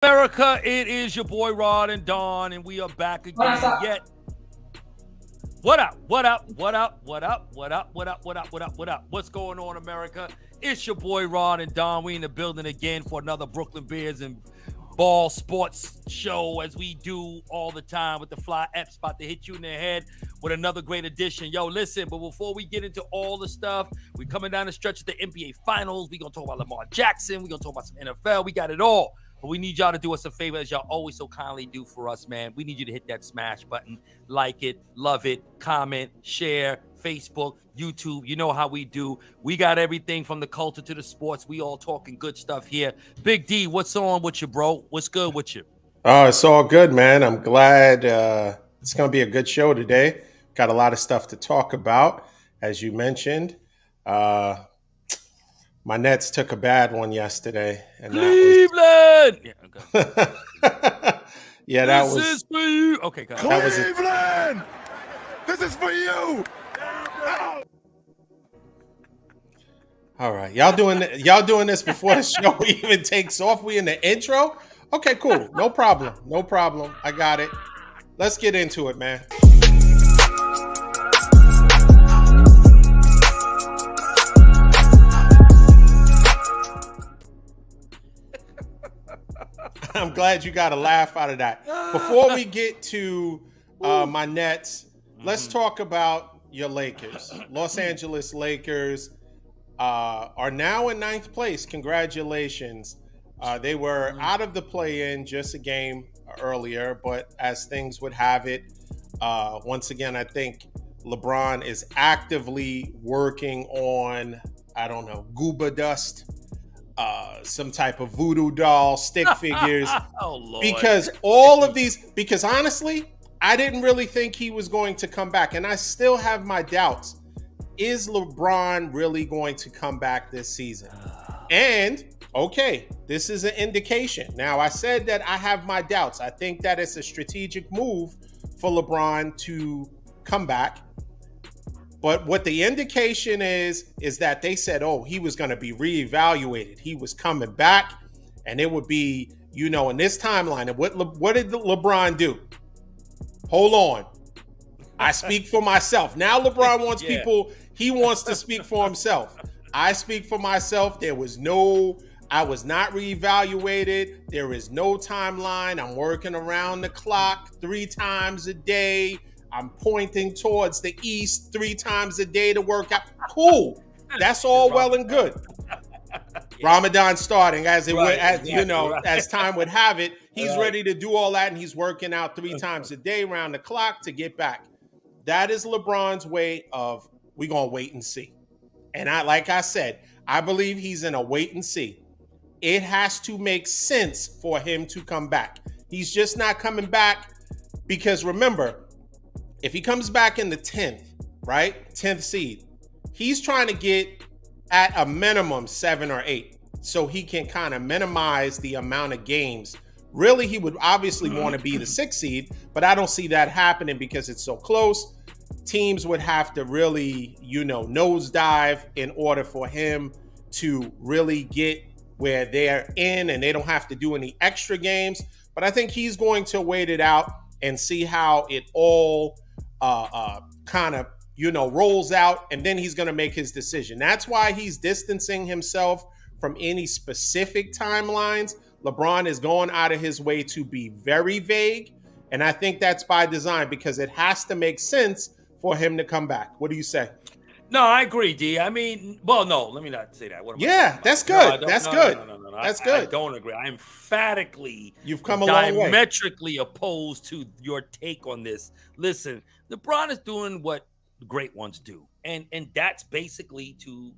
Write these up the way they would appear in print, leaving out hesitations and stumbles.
America, it is your boy Rod and Don, and we are back again. Yet, what up? What up? What up? What up? What up? What up? What up? What up? What up? What's going on, America? It's your boy Rod and Don. We in the building again for another Brooklyn Bears and Ball Sports show, as we do all the time with the Fly Epps about to hit you in the head with another great edition. Yo, listen, but before we get into all the stuff, we're coming down the stretch of the NBA Finals. We're going to talk about Lamar Jackson. We're going to talk about some NFL. We got it all. But we need y'all to do us a favor, as y'all always so kindly do for us, man. We need you to hit that smash button, like it, love it, comment, share, Facebook, YouTube. You know how we do. We got everything from the culture to the sports. We all talking good stuff here. Big D, what's on with you, bro? What's good with you? Oh, it's all good, man. I'm glad it's going to be a good show today. Got a lot of stuff to talk about, as you mentioned. My Nets took a bad one yesterday, and Cleveland. Yeah, that this was. is for you. Okay, go ahead. Cleveland, this is for you. All right, y'all doing this before the show even takes off. We in the intro. Okay, cool. No problem. I got it. Let's get into it, man. I'm glad you got a laugh out of that. Before we get to my Nets, let's talk about your Lakers. Los Angeles Lakers are now in ninth place. Congratulations. They were out of the play-in just a game earlier, but as things would have it, once again, I think LeBron is actively working on, I don't know, gooba dust, some type of voodoo doll, stick figures. Oh, Lord. Because honestly, I didn't really think he was going to come back, and I still have my doubts. Is LeBron really going to come back this season? And okay, this is an indication. Now, I said that I have my doubts. I think that it's a strategic move for LeBron to come back. But what the indication is that they said, oh, he was going to be reevaluated. He was coming back, and it would be, in this timeline. And what did LeBron do? Hold on. I speak for myself. Now LeBron wants people, he wants to speak for himself. I speak for myself. I was not reevaluated. There is no timeline. I'm working around the clock 3 times a day. I'm pointing towards the east 3 times a day to work out. Cool. That's all well and good. Ramadan starting as time would have it. He's ready to do all that, and he's working out 3 times a day around the clock to get back. That is LeBron's way of, we're going to wait and see. And like I said, I believe he's in a wait and see. It has to make sense for him to come back. He's just not coming back because, remember, if he comes back in the 10th, right, 10th seed, he's trying to get at a minimum 7 or 8 so he can kind of minimize the amount of games. Really, he would obviously want to be the 6th seed, but I don't see that happening because it's so close. Teams would have to really, nosedive in order for him to really get where they're in, and they don't have to do any extra games. But I think he's going to wait it out and see how it all kind of, rolls out, and then he's going to make his decision. That's why he's distancing himself from any specific timelines. LeBron is going out of his way to be very vague, and I think that's by design because it has to make sense for him to come back. What do you say? No, I agree, D. I mean, well, no, let me not say that. That's good. That's good. No. That's good. I don't agree. I emphatically, you've come a long way. Diametrically opposed to your take on this. Listen, LeBron is doing what great ones do, and that's basically to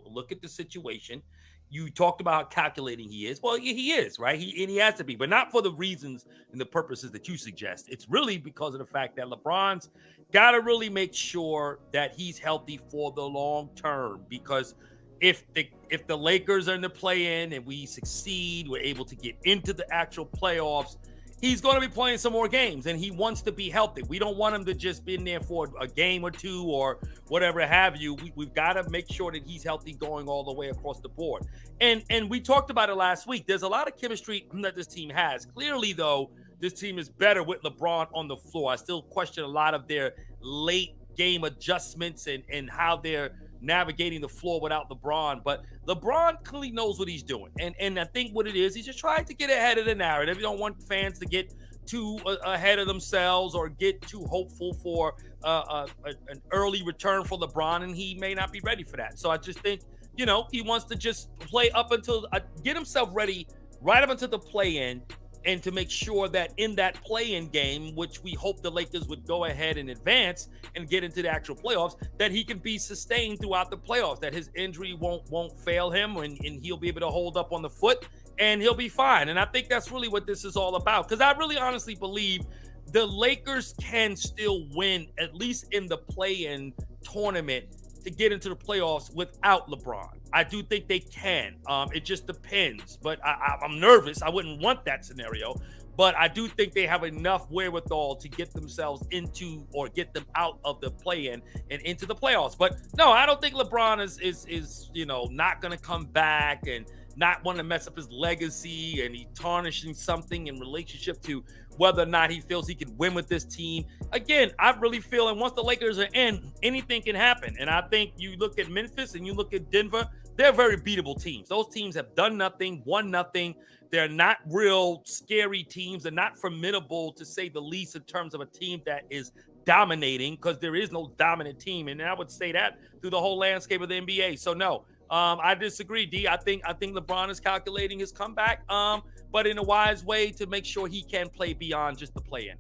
look at the situation. You talked about how calculating he is. Well, he is, right? He has to be, but not for the reasons and the purposes that you suggest. It's really because of the fact that LeBron's got to really make sure that he's healthy for the long term. Because if the Lakers are in the play-in and we succeed, we're able to get into the actual playoffs, he's going to be playing some more games, and he wants to be healthy. We don't want him to just be in there for a game or two or whatever have you. We've got to make sure that he's healthy going all the way across the board. And we talked about it last week. There's a lot of chemistry that this team has. Clearly, though, this team is better with LeBron on the floor. I still question a lot of their late game adjustments and how they're navigating the floor without LeBron, but LeBron clearly knows what he's doing. And I think what it is, he's just trying to get ahead of the narrative. You don't want fans to get too ahead of themselves or get too hopeful for an early return for LeBron, and he may not be ready for that. So I just think, he wants to just play up until get himself ready right up until the play-in, and to make sure that in that play-in game, which we hope the Lakers would go ahead and advance and get into the actual playoffs, that he can be sustained throughout the playoffs, that his injury won't fail him, and he'll be able to hold up on the foot, and he'll be fine. And I think that's really what this is all about, because I really honestly believe the Lakers can still win, at least in the play-in tournament, to get into the playoffs without LeBron. I do think they can. It just depends. But I'm nervous. I wouldn't want that scenario. But I do think they have enough wherewithal to get themselves into or get them out of the play-in and into the playoffs. But no, I don't think LeBron is not going to come back and not want to mess up his legacy, and he tarnishing something in relationship to whether or not he feels he can win with this team. Again, I really feel, and once the Lakers are in, anything can happen. And I think you look at Memphis and you look at Denver, they're very beatable teams. Those teams have done nothing, won nothing. They're not real scary teams. They're not formidable, to say the least, in terms of a team that is dominating, because there is no dominant team. And I would say that through the whole landscape of the NBA. So no, I disagree, D. I think LeBron is calculating his comeback, but in a wise way to make sure he can play beyond just the play-in.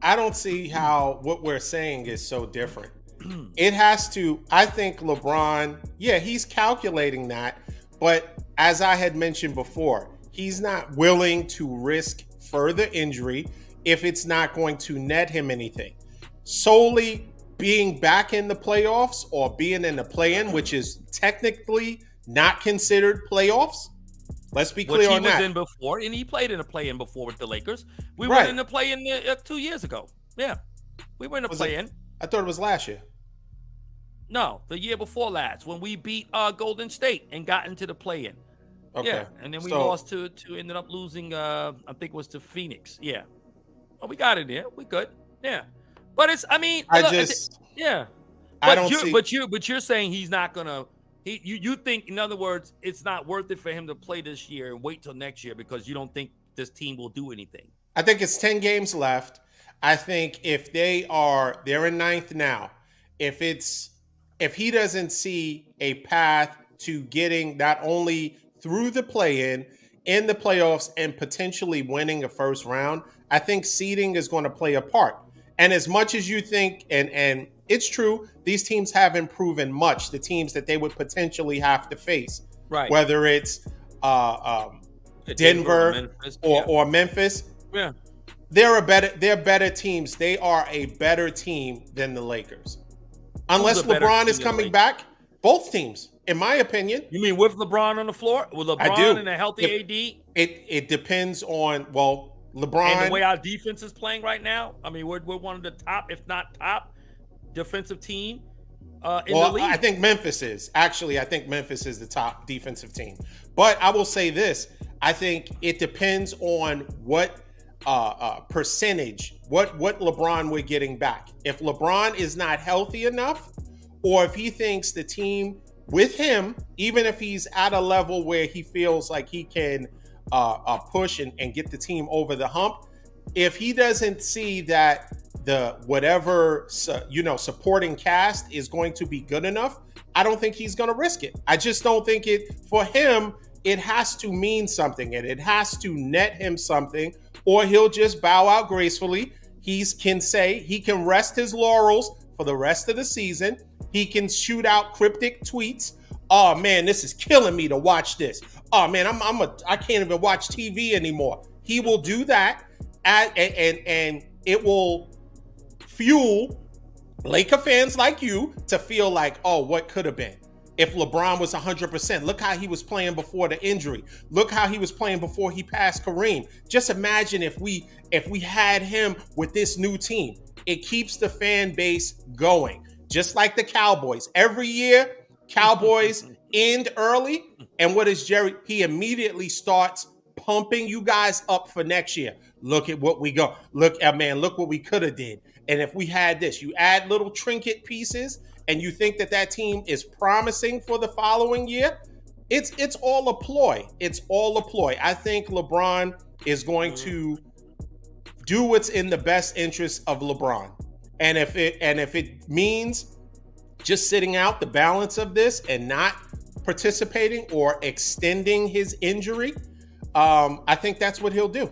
I don't see how what we're saying is so different. It has to, I think LeBron, he's calculating that, but as I had mentioned before, he's not willing to risk further injury if it's not going to net him anything. Solely being back in the playoffs or being in the play-in, which is technically not considered playoffs. Let's be clear on that. Which he was in before, and he played in a play-in before with the Lakers. We were in the play-in 2 years ago. Yeah, we were in a play-in. I thought it was last year. No, the year before last, when we beat Golden State and got into the play-in. Okay. Yeah, and then we lost to ended up losing, I think it was to Phoenix. Yeah. Oh, we got it there. We good. Yeah. But it's, I mean, I look, just, yeah. I don't see. But you're saying he's not gonna. You think, in other words, it's not worth it for him to play this year and wait till next year because you don't think this team will do anything. I think it's 10 games left. I think if they're in ninth now. If he doesn't see a path to getting not only through the play-in, in the playoffs, and potentially winning a first round, I think seeding is going to play a part. And as much as you think, and it's true, these teams haven't proven much, the teams that they would potentially have to face. Right. Whether it's Denver or Memphis. Yeah. They're better teams. They are a better team than the Lakers. Unless LeBron is coming back, both teams, in my opinion. You mean with LeBron on the floor? With LeBron and a healthy AD? It depends on, LeBron. And the way our defense is playing right now. I mean, we're one of the top, if not top, defensive team in the league. I think Memphis is. Actually, I think Memphis is the top defensive team. But I will say this. I think it depends on what percentage, what LeBron we're getting back. If LeBron is not healthy enough, or if he thinks the team with him, even if he's at a level where he feels like he can push and get the team over the hump, if he doesn't see that the whatever supporting cast is going to be good enough, I don't think he's going to risk it. I just don't think for him, it has to mean something, and it has to net him something, or he'll just bow out gracefully. He can rest his laurels for the rest of the season. He can shoot out cryptic tweets. Oh man, this is killing me to watch this. Oh man, I can't even watch TV anymore. He will do that, and it will fuel Laker fans like you to feel like, oh, what could have been? if LeBron was 100%. Look how he was playing before the injury. Look how he was playing before he passed Kareem. Just imagine if we had him with this new team. It keeps the fan base going. Just like the Cowboys. Every year, Cowboys end early. And what is Jerry? He immediately starts pumping you guys up for next year. Look at what we go. Look what we could have did. And if we had this, you add little trinket pieces and you think that team is promising for the following year, it's all a ploy. It's all a ploy. I think LeBron is going to do what's in the best interest of LeBron. And if it means just sitting out the balance of this and not participating or extending his injury, I think that's what he'll do.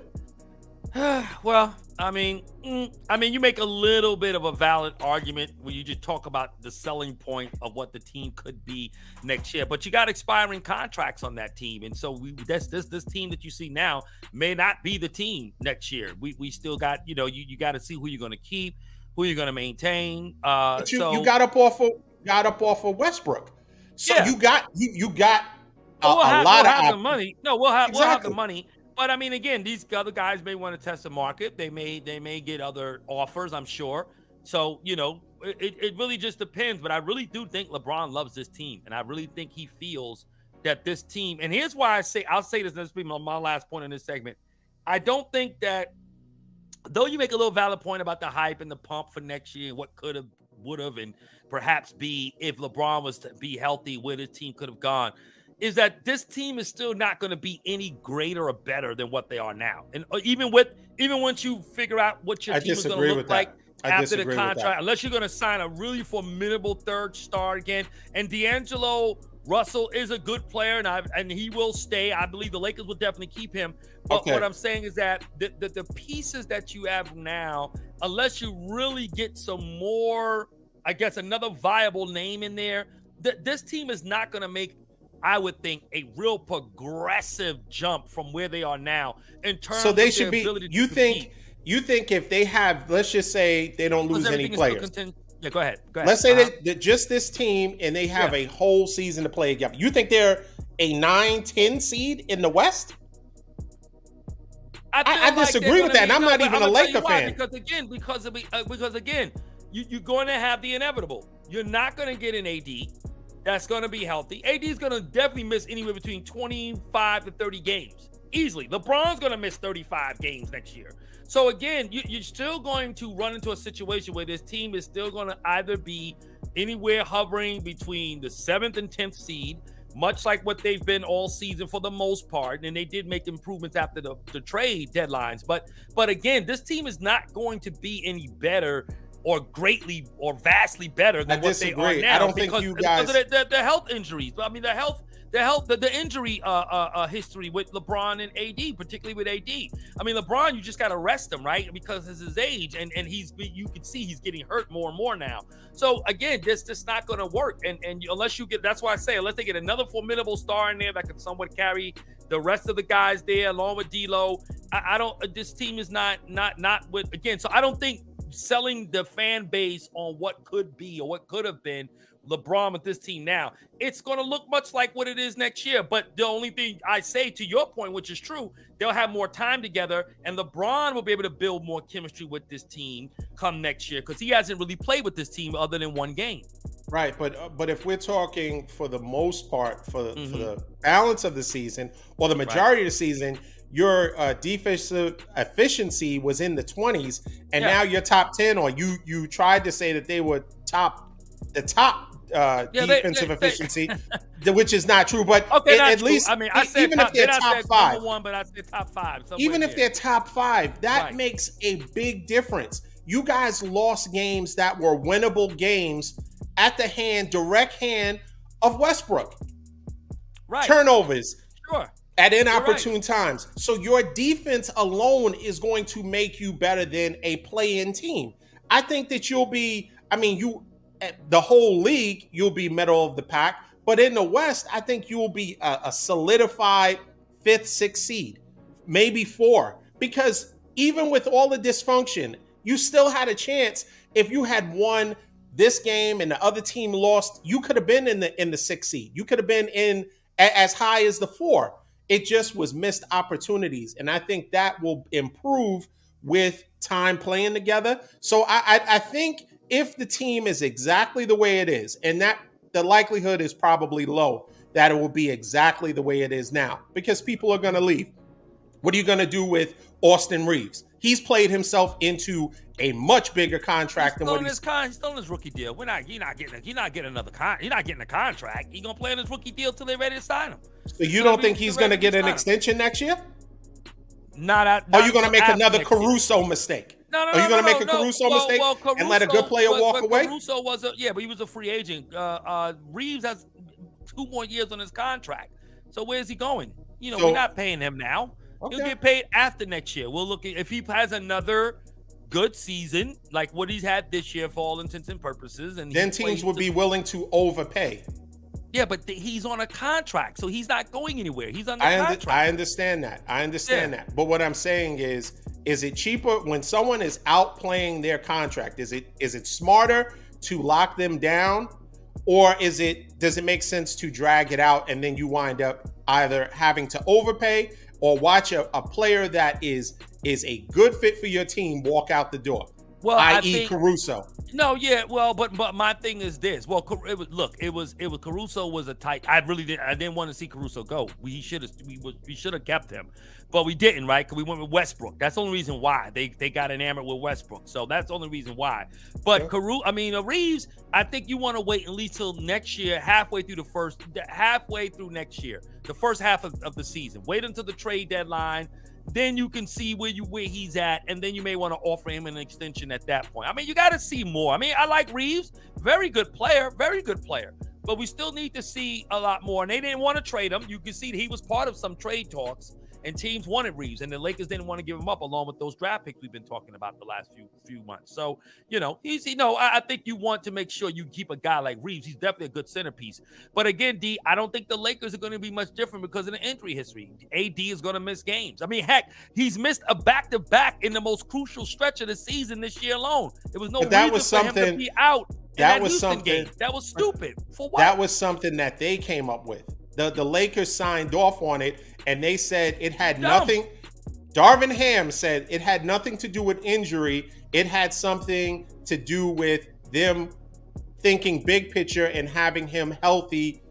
Well, I mean, you make a little bit of a valid argument when you just talk about the selling point of what the team could be next year. But you got expiring contracts on that team, and so this team that you see now may not be the team next year. We still got you got to see who you're going to keep, who you're going to maintain. But you got up off of Westbrook, so yeah. you got a lot of the money. No, we'll have the money. But I mean, again, these other guys may want to test the market. They may get other offers, I'm sure. So, it really just depends. But I really do think LeBron loves this team. And I really think he feels that this team, and here's why I'll say this, this will be my last point in this segment. I don't think that, though you make a little valid point about the hype and the pump for next year and what could have, would have, and perhaps be if LeBron was to be healthy, where his team could have gone, is that this team is still not going to be any greater or better than what they are now. And even once you figure out what your team is going to look like after the contract, unless you're going to sign a really formidable third star again. And D'Angelo Russell is a good player, and he will stay. I believe the Lakers will definitely keep him. But what I'm saying is that the pieces that you have now, unless you really get some more, I guess, another viable name in there, this team is not going to make, I would think, a real progressive jump from where they are now in terms of their ability to compete. You think if they have, let's just say they don't lose any players. Yeah, go ahead. Let's say that just this team and they have a whole season to play together. You think they're a 9-10 seed in the West? I disagree with that, and I'm not even a Laker fan. Because again, you're going to have the inevitable. You're not going to get an AD that's going to be healthy. AD is going to definitely miss anywhere between 25 to 30 games. Easily. LeBron's going to miss 35 games next year. So again, you're still going to run into a situation where this team is still going to either be anywhere hovering between the 7th and 10th seed, much like what they've been all season for the most part. And they did make improvements after the trade deadlines. But again, this team is not going to be any better or greatly or vastly better than what they are now. I don't think you guys, because of the health injuries. I mean, the injury history with LeBron and AD, particularly with AD. I mean, LeBron, you just got to rest him, right? Because it's his age, and you can see he's getting hurt more and more now. So again, this just not going to work. And unless you get, that's why I say, unless they get another formidable star in there that can somewhat carry the rest of the guys there, along with D'Lo, I don't. This team is not with, again. So I don't think selling the fan base on what could be or what could have been LeBron with this team now, it's going to look much like what it is next year. But the only thing I say, to your point, which is true, they'll have more time together, and LeBron will be able to build more chemistry with this team come next year, because he hasn't really played with this team other than one game. Right, but if we're talking for the most part for the balance of the season or the majority of the season, your defensive efficiency was in the 20s, and now you're top 10, or you tried to say that they were the top defensive efficiency, which is not true. But at least, I mean, I said even if they're top 5, number 1, but I said top 5. Even if they're top 5, that makes a big difference. You guys lost games that were winnable games at the direct hand of Westbrook. Right, turnovers. Sure. At inopportune times. So your defense alone is going to make you better than a play-in team. I think that you'll be, the whole league, you'll be middle of the pack. But in the West, I think you'll be a solidified 5th, 6th seed, maybe 4. Because even with all the dysfunction, you still had a chance if you had won this game and the other team lost, you could have been in the 6th seed. You could have been in as high as the 4. It just was missed opportunities. And I think that will improve with time playing together. So I think if the team is exactly the way it is, and that the likelihood is probably low that it will be exactly the way it is now, because people are going to leave. What are you going to do with Austin Reeves? He's played himself into a much bigger contract than what he's still in his rookie deal. You're not getting another you're not getting a contract. He's gonna play on his rookie deal till they're ready to sign him. So you don't think he's gonna get an extension next year? Not are you gonna make another Caruso mistake? No. Are you gonna make a Caruso mistake and let a good player walk away? Caruso but he was a free agent. Reeves has 2 more years on his contract. So where's he going? We're not paying him now. Okay. He'll get paid after next year. We'll look at if he has another good season like what he's had this year for all intents and purposes, and then teams would be willing to overpay. Yeah, but he's on a contract, so he's not going anywhere. He's on the contract. I understand that. That. But what I'm saying is it cheaper when someone is outplaying their contract? Is it smarter to lock them down, or does it make sense to drag it out and then you wind up either having to overpay or watch a player that is a good fit for your team walk out the door? Well, i.e. Caruso. No, yeah, well, but my thing is this. Well, it was Caruso was a tight. I didn't want to see Caruso go. We should have kept him, but we didn't, right? Because we went with Westbrook. That's the only reason why they got enamored with Westbrook. So that's the only reason why. But Reeves, I think you want to wait at least till next year, halfway through next year, the first half of the season. Wait until the trade deadline. Then you can see where he's at, and then you may want to offer him an extension at that point. You got to see more. I like Reeves, very good player, but we still need to see a lot more. And they didn't want to trade him. You can see that he was part of some trade talks, and teams wanted Reeves, and the Lakers didn't want to give him up, along with those draft picks we've been talking about the last few months. So, I think you want to make sure you keep a guy like Reeves. He's definitely a good centerpiece. But again, D, I don't think the Lakers are going to be much different because of the injury history. AD is going to miss games. Heck, he's missed a back-to-back in the most crucial stretch of the season this year alone. There was no reason for him to be out. That was something. That was stupid. For what? That was something that they came up with. The Lakers signed off on it, and they said it had nothing. Darvin Ham said it had nothing to do with injury. It had something to do with them thinking big picture and having him healthy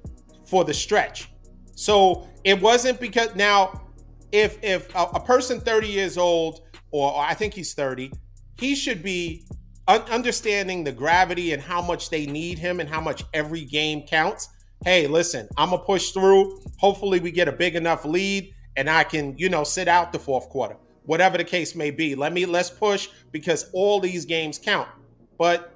for the stretch. So it wasn't because now, if a person 30 years old, or I think he's 30, he should be understanding the gravity and how much they need him and how much every game counts. Hey, listen, I'm going to push through. Hopefully we get a big enough lead and I can, sit out the 4th quarter. Whatever the case may be. Let's push because all these games count. But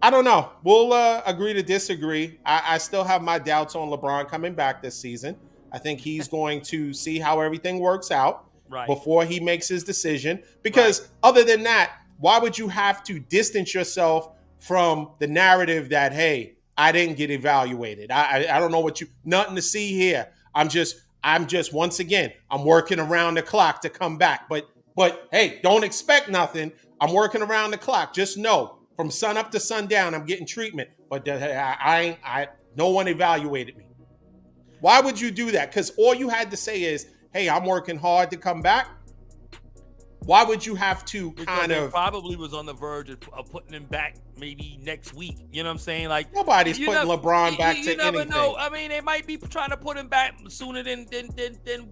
I don't know. We'll agree to disagree. I still have my doubts on LeBron coming back this season. I think he's going to see how everything works out before he makes his decision. Because other than that, why would you have to distance yourself from the narrative that, hey, I didn't get evaluated. I don't know nothing to see here. I'm just once again, I'm working around the clock to come back. But hey, don't expect nothing. I'm working around the clock. Just know from sun up to sundown, I'm getting treatment. But no one evaluated me. Why would you do that? Because all you had to say is, hey, I'm working hard to come back. Why would you have to probably was on the verge of putting him back maybe next week. You know what I'm saying? Like nobody's putting LeBron back to anything. You never know. They might be trying to put him back sooner than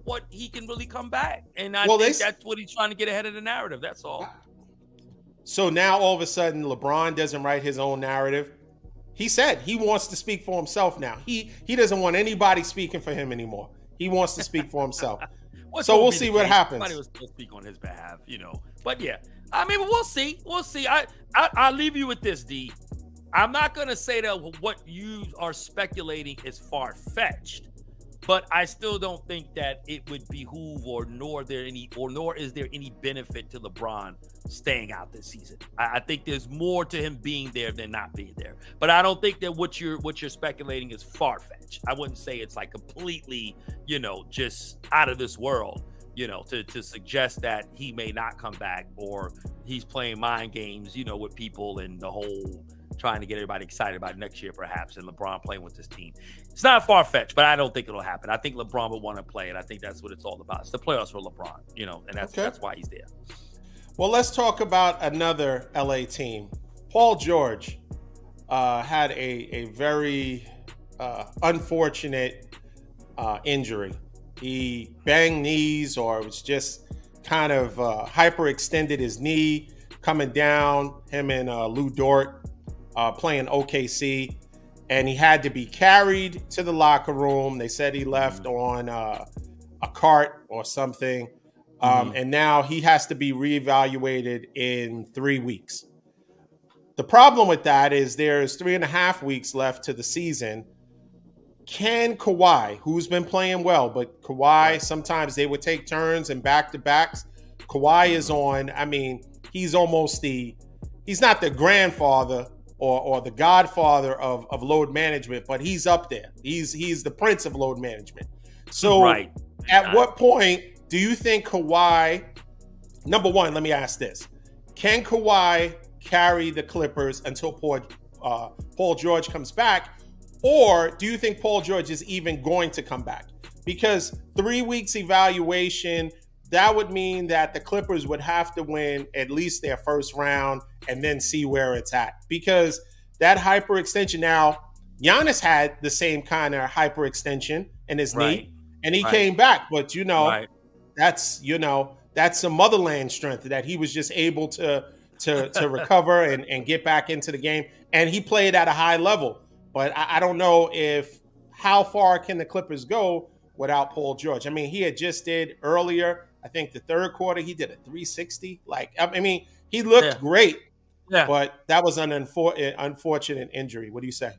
what he can really come back. And I think that's what he's trying to get ahead of the narrative. That's all. So now all of a sudden LeBron doesn't write his own narrative. He said he wants to speak for himself now. He doesn't want anybody speaking for him anymore. He wants to speak for himself. So we'll see what happens. Somebody will still speak on his behalf, But yeah, we'll see. We'll see. I'll leave you with this, D. I'm not gonna say that what you are speculating is far-fetched, but I still don't think that it would behoove nor is there any benefit to LeBron staying out this season. I think there's more to him being there than not being there. But I don't think that what you're speculating is far-fetched. I wouldn't say it's like completely, just out of this world, to suggest that he may not come back or he's playing mind games, with people and the whole trying to get everybody excited about next year, perhaps, and LeBron playing with this team. It's not far-fetched, but I don't think it'll happen. I think LeBron would want to play, and I think that's what it's all about. It's the playoffs for LeBron, and that's why he's there. Well, let's talk about another LA team. Paul George had a very unfortunate injury. He banged knees, or was just kind of hyperextended his knee coming down. Him and Lou Dort playing OKC, and he had to be carried to the locker room. They said he left on a cart or something, and now he has to be reevaluated in 3 weeks. The problem with that is there's 3.5 weeks left to the season. Can Kawhi, who's been playing well, but Kawhi, sometimes they would take turns and back-to-backs. Kawhi is on, he's almost he's not the grandfather or the godfather of load management, but he's up there. He's the prince of load management. So at what point do you think Kawhi, number one, let me ask this. Can Kawhi carry the Clippers until Paul George comes back? Or do you think Paul George is even going to come back? Because 3 weeks evaluation, that would mean that the Clippers would have to win at least their first round and then see where it's at. Because that hyperextension, now, Giannis had the same kind of hyperextension in his knee, and he came back. But, that's some motherland strength that he was just able to recover and get back into the game. And he played at a high level. But I don't know how far can the Clippers go without Paul George. He had just did earlier, I think the third quarter, he did a 360. He looked great, but that was an unfortunate injury. What do you say?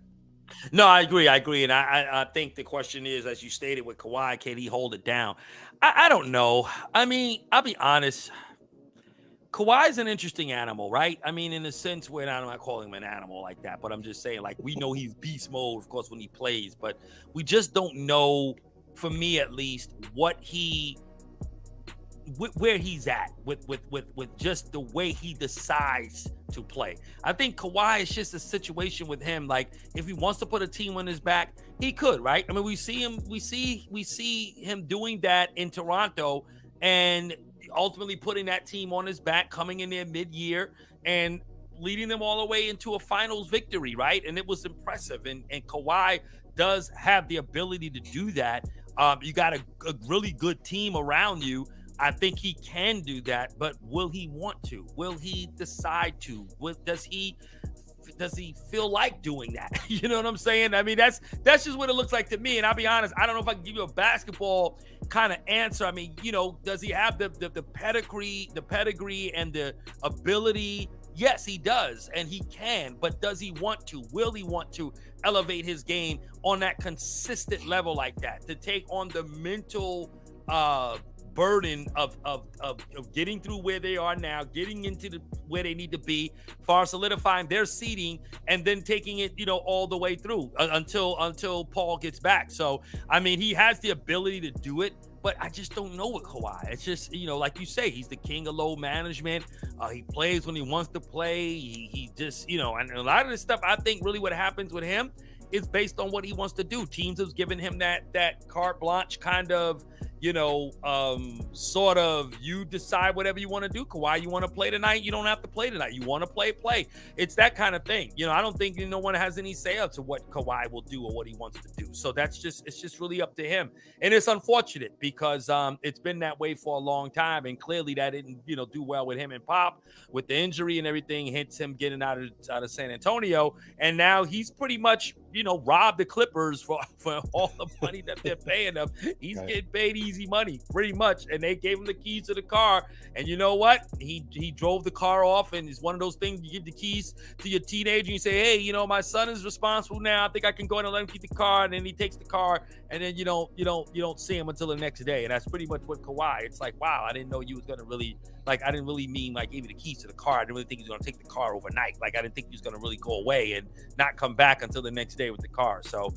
No, I agree. And I think the question is, as you stated with Kawhi, can he hold it down? I don't know. I'll be honest. Kawhi's an interesting animal, right? In the sense where I'm not calling him an animal like that, but I'm just saying, we know he's beast mode, of course, when he plays, but we just don't know, for me at least, where he's at with just the way he decides to play. I think Kawhi is just a situation with him. If he wants to put a team on his back, he could, right? We see him doing that in Toronto, and ultimately putting that team on his back, coming in there mid-year and leading them all the way into a finals victory, right? And it was impressive. And Kawhi does have the ability to do that. You got a really good team around you. I think he can do that, but will he want to? Will he decide to? Does he feel like doing that? You know what I'm saying? That's just what it looks like to me. And I'll be honest, I don't know if I can give you a basketball kind of answer. Does he have the pedigree and the ability? Yes, he does, and he can, but does he want to? Will he want to elevate his game on that consistent level like that, to take on the mental burden of getting through where they are now, getting into where they need to be, far solidifying their seeding, and then taking it, all the way through until Paul gets back. So, he has the ability to do it, but I just don't know with Kawhi. It's just, like you say, he's the king of load management. He plays when he wants to play. He just, and a lot of this stuff, I think really what happens with him is based on what he wants to do. Teams have given him that carte blanche kind of, sort of, you decide whatever you want to do. Kawhi, you want to play tonight? You don't have to play tonight. You want to play. It's that kind of thing. I don't think no one has any say up to what Kawhi will do or what he wants to do. So it's just really up to him. And it's unfortunate because it's been that way for a long time. And clearly that didn't, do well with him and Pop with the injury and everything, hence him getting out of San Antonio. And now he's pretty much, robbed the Clippers for all the money that they're paying him. He's getting paid easy money, pretty much. And they gave him the keys to the car. And you know what? He drove the car off, and it's one of those things, you give the keys to your teenager and you say, hey, my son is responsible now. I think I can go in and let him keep the car. And then he takes the car, and then you don't see him until the next day. And that's pretty much what Kawhi. It's like, wow, I didn't know you was gonna really, I didn't really mean give me the keys to the car. I didn't really think he was gonna take the car overnight. I didn't think he was gonna really go away and not come back until the next day with the car. So,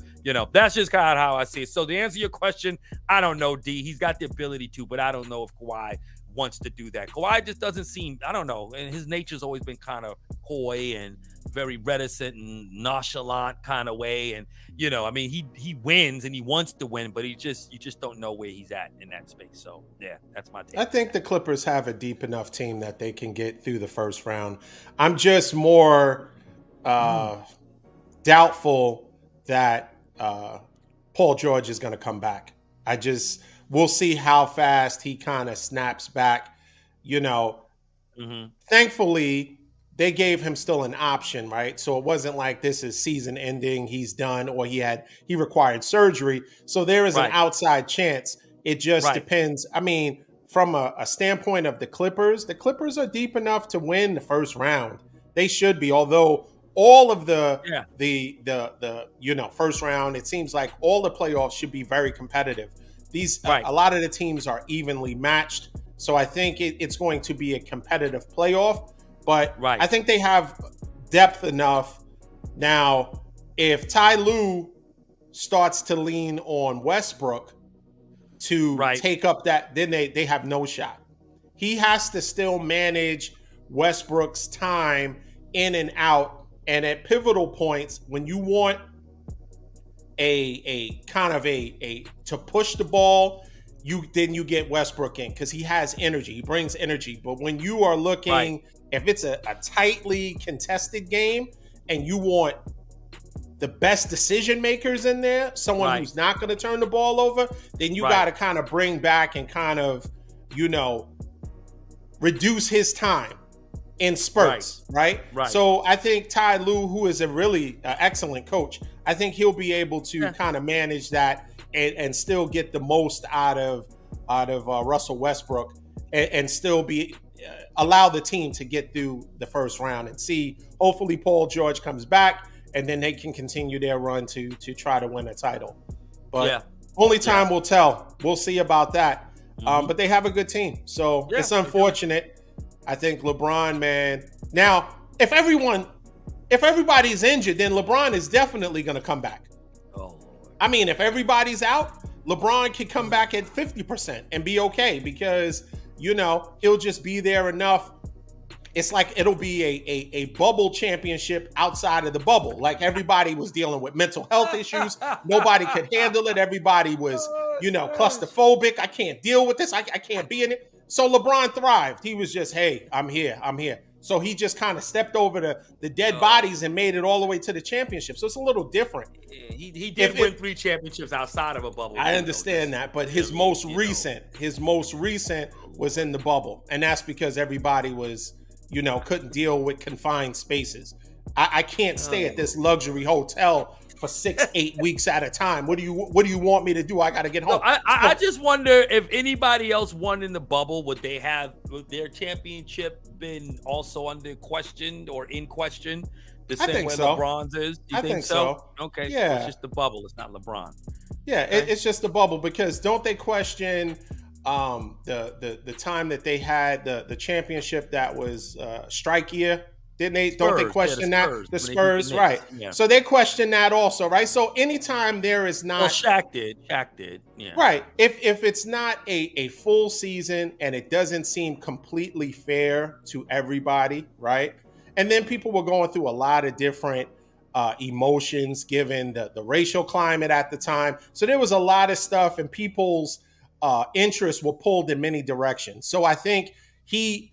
that's just kind of how I see it. So to answer your question, I don't know, D. He's got the ability to, but I don't know if Kawhi wants to do that. Kawhi just doesn't seem, I don't know, and his nature's always been kind of coy and very reticent and nonchalant kind of way. And I mean, he wins and he wants to win, but you just don't know where he's at in that space. So yeah, that's my take. I think the Clippers have a deep enough team that they can get through the first round. I'm just more doubtful that Paul George is going to come back. We'll see how fast he kind of snaps back. Thankfully, they gave him still an option, right? So it wasn't like this is season ending, he's done, or he required surgery. So there is an outside chance. It just depends. I mean, from a standpoint of the Clippers are deep enough to win the first round. They should be, although all of the first round, it seems like all the playoffs should be very competitive. A lot of the teams are evenly matched. So I think it's going to be a competitive playoff. But I think they have depth enough. Now, if Ty Lue starts to lean on Westbrook to take up that, then they have no shot. He has to still manage Westbrook's time in and out. And at pivotal points, when you want a kind of a to push the ball, you get Westbrook in because he has energy. He brings energy. But when you are looking, if it's a tightly contested game and you want the best decision makers in there, someone who's not going to turn the ball over, then you got to kind of bring back and kind of, reduce his time in spurts, right? So I think Ty Lue, who is a really excellent coach, I think he'll be able to kind of manage that and still get the most out of Russell Westbrook and still be allow the team to get through the first round and see. Hopefully, Paul George comes back and then they can continue their run to try to win a title. But only time will tell. We'll see about that. But they have a good team, so it's unfortunate. I think LeBron, man. Now, if everybody's injured, then LeBron is definitely going to come back. Oh, I mean, if everybody's out, LeBron can come back at 50% and be okay because, he'll just be there enough. It's like it'll be a bubble championship outside of the bubble. Like everybody was dealing with mental health issues. Nobody could handle it. Everybody was, claustrophobic. I can't deal with this. I can't be in it. So LeBron thrived. He was just, hey, I'm here. So he just kind of stepped over the dead bodies and made it all the way to the championship. So it's a little different. He did win 3 championships outside of a bubble. I understand that, but his most recent was in the bubble. And that's because everybody was, couldn't deal with confined spaces. I can't stay at this luxury hotel for 6-8 weeks at a time. What do you want me to do? I got to get home. I just wonder if anybody else won in the bubble, would their championship been also under question or in question? The same way LeBron's is? You think so? Okay. Yeah. It's just the bubble. It's not LeBron. Yeah, okay. It's just the bubble because don't they question the time that they had the championship that was strike year? Didn't they? Don't they question that? The Spurs, right? Yeah. So they question that also, right? So anytime there is not, well, Shaq did, yeah, right. If it's not a full season and it doesn't seem completely fair to everybody, right? And then people were going through a lot of different emotions given the racial climate at the time. So there was a lot of stuff, and people's interests were pulled in many directions. So I think he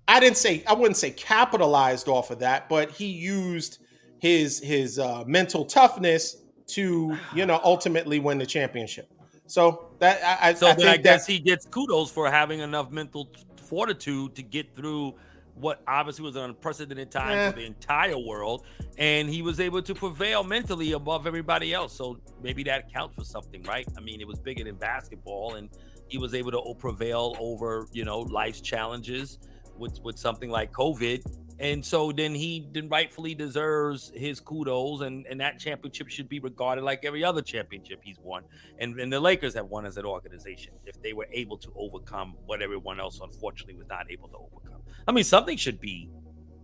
I wouldn't say capitalized off of that, but he used his mental toughness to, ultimately win the championship. So that I guess he gets kudos for having enough mental fortitude to get through what obviously was an unprecedented time for the entire world, and he was able to prevail mentally above everybody else. So maybe that counts for something, right? I mean, it was bigger than basketball, and he was able to prevail over, life's challenges with something like COVID. And so then he rightfully deserves his kudos, and that championship should be regarded like every other championship he's won. And the Lakers have won as an organization if they were able to overcome what everyone else unfortunately was not able to overcome. I mean, something should be,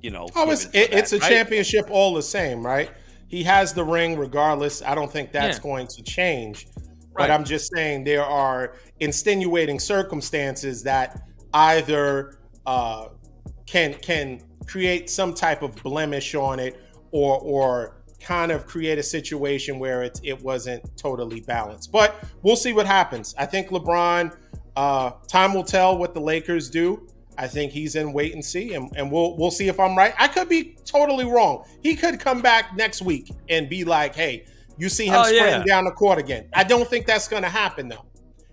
it's a championship all the same, right? He has the ring regardless. I don't think that's going to change. But I'm just saying there are extenuating circumstances that either can create some type of blemish on it, or kind of create a situation where it wasn't totally balanced. But we'll see what happens. I think LeBron, time will tell what the Lakers do. I think he's in wait and see, and we'll see if I'm right. I could be totally wrong. He could come back next week and be like, hey, you see him sprinting down the court again. I don't think that's going to happen, though.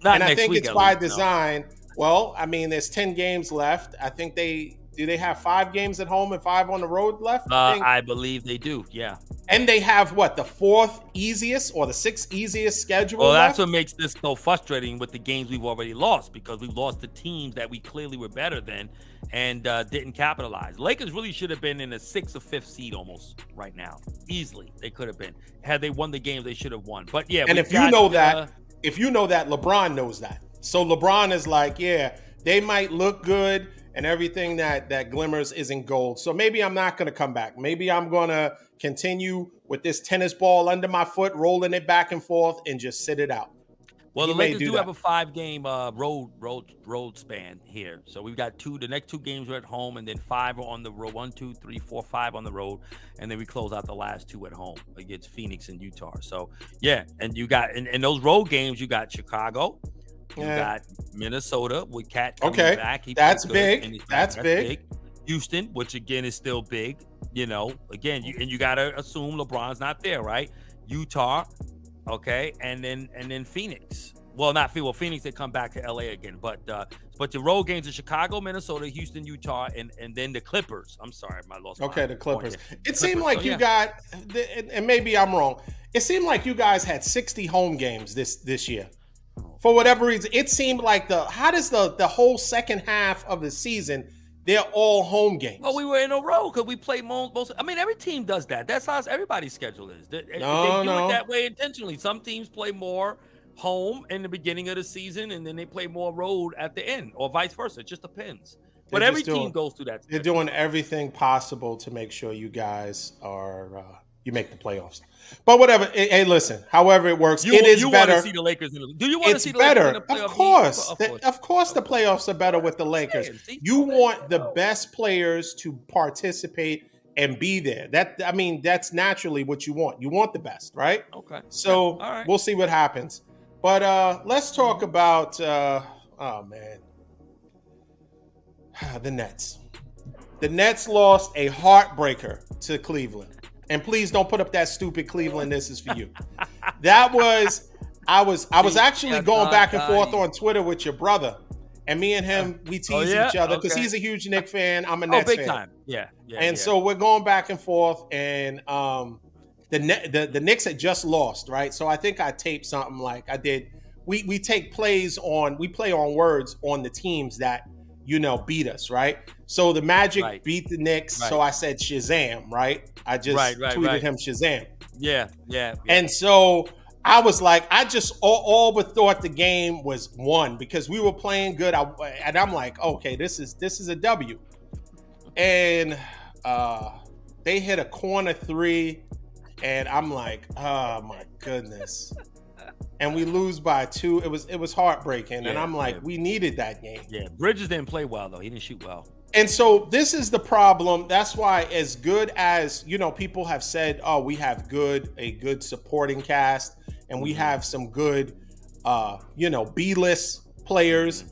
Not and I think it's by design. No. Well, I mean, there's 10 games left. I think they have 5 games at home and 5 on the road left? I believe they do, yeah. And they have, what, the 4th easiest or the 6th easiest schedule Well, left? that's what makes this so frustrating with the games we've already lost, because we've lost the teams that we clearly were better than and didn't capitalize. Lakers really should have been in a 6th or 5th seed almost right now. Easily, they could have been. Had they won the games they should have won. But, yeah. And if you know that, LeBron knows that. So LeBron is like, yeah, they might look good, and everything that glimmers isn't gold. So maybe I'm not going to come back. Maybe I'm going to continue with this tennis ball under my foot, rolling it back and forth, and just sit it out. Well, the Lakers do have a 5-game road span here. So we've got the next 2 games are at home, and then 5 are on the road. 1, 2, 3, 4, 5 on the road, and then we close out the last 2 at home against Phoenix and Utah. So yeah, and you got in those road games, you got Chicago. You got Minnesota with Cat coming back. That's big. That's big. Houston, which again is still big. Again, you gotta assume LeBron's not there, right? Utah, okay, and then Phoenix. Well, not Phoenix. Well, Phoenix, they come back to LA again, but the road games are Chicago, Minnesota, Houston, Utah, and then the Clippers. I'm sorry, I lost. Okay, the Clippers. It seemed like you got, and maybe I'm wrong. It seemed like you guys had 60 home games this year. For whatever reason, it seemed like the whole second half of the season, they're all home games. Well, we were in a row because we played most. I mean, every team does that. That's how everybody's schedule is. They do it that way intentionally. Some teams play more home in the beginning of the season, and then they play more road at the end, or vice versa. It just depends. But every team goes through that. They're doing everything possible to make sure you guys are you make the playoffs. But whatever. Hey, listen. However it works, it is better. Want to see the Lakers do you want to see the better? Lakers in the playoffs? Of course, the playoffs are better with the Lakers. You want the best players to participate and be there. That's naturally what you want. You want the best, right? Okay. So we'll see what happens. But let's talk about the Nets. The Nets lost a heartbreaker to Cleveland. And please don't put up that stupid Cleveland. This is for you. I was actually going back and forth on Twitter with your brother, and me and him, we tease each other because he's a huge Knicks fan. I'm a Nets fan. Big time. Yeah. And so we're going back and forth, and the Knicks had just lost, right? So I think I taped something like I did. We take plays we play on words on the teams that beat us, right? So the Magic beat the Knicks, so I said Shazam, right? I just tweeted him Shazam. Yeah. And so I was like, I just all but thought the game was won because we were playing good. And I'm like, okay, this is a W. And they hit a corner 3, and I'm like, oh my goodness. And we lose by 2. It was heartbreaking, and I'm like, we needed that game. Yeah, Bridges didn't play well though. He didn't shoot well. And so this is the problem. That's why, as good as people have said, oh, we have a good supporting cast, and we have some good, B-list players.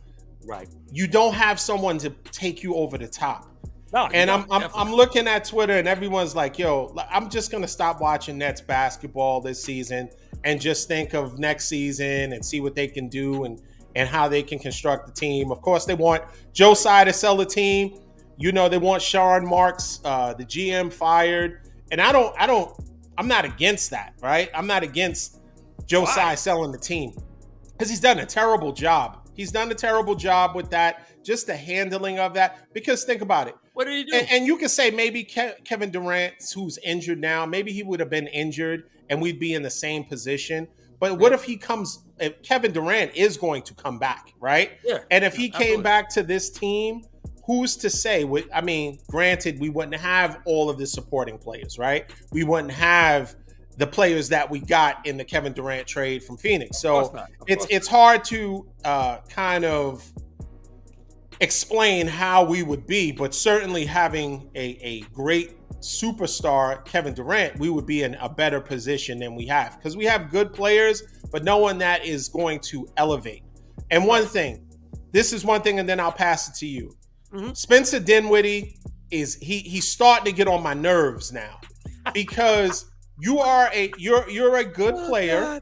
Right. You don't have someone to take you over the top. No, and I'm looking at Twitter, and everyone's like, yo, I'm just gonna stop watching Nets basketball this season and just think of next season and see what they can do and how they can construct the team. Of course, they want Joe Tsai to sell the team. They want Sean Marks, the GM, fired. And I'm not against that, right? I'm not against Joe Tsai selling the team because he's done a terrible job. He's done a terrible job with that, just the handling of that. Because think about it. What did he do? And you can say maybe Kevin Durant, who's injured now, maybe he would have been injured and we'd be in the same position. But what if if Kevin Durant is going to come back, right? Yeah. And if he came back to this team, who's to say? Granted, we wouldn't have all of the supporting players, right? We wouldn't have the players that we got in the Kevin Durant trade from Phoenix. So it's not. hard to kind of explain how we would be, but certainly having a great superstar, Kevin Durant, we would be in a better position than we have, because we have good players, but no one that is going to elevate. And one thing, this is one thing, and then I'll pass it to you. Mm-hmm. Spencer Dinwiddie he's starting to get on my nerves now, because you're a good player,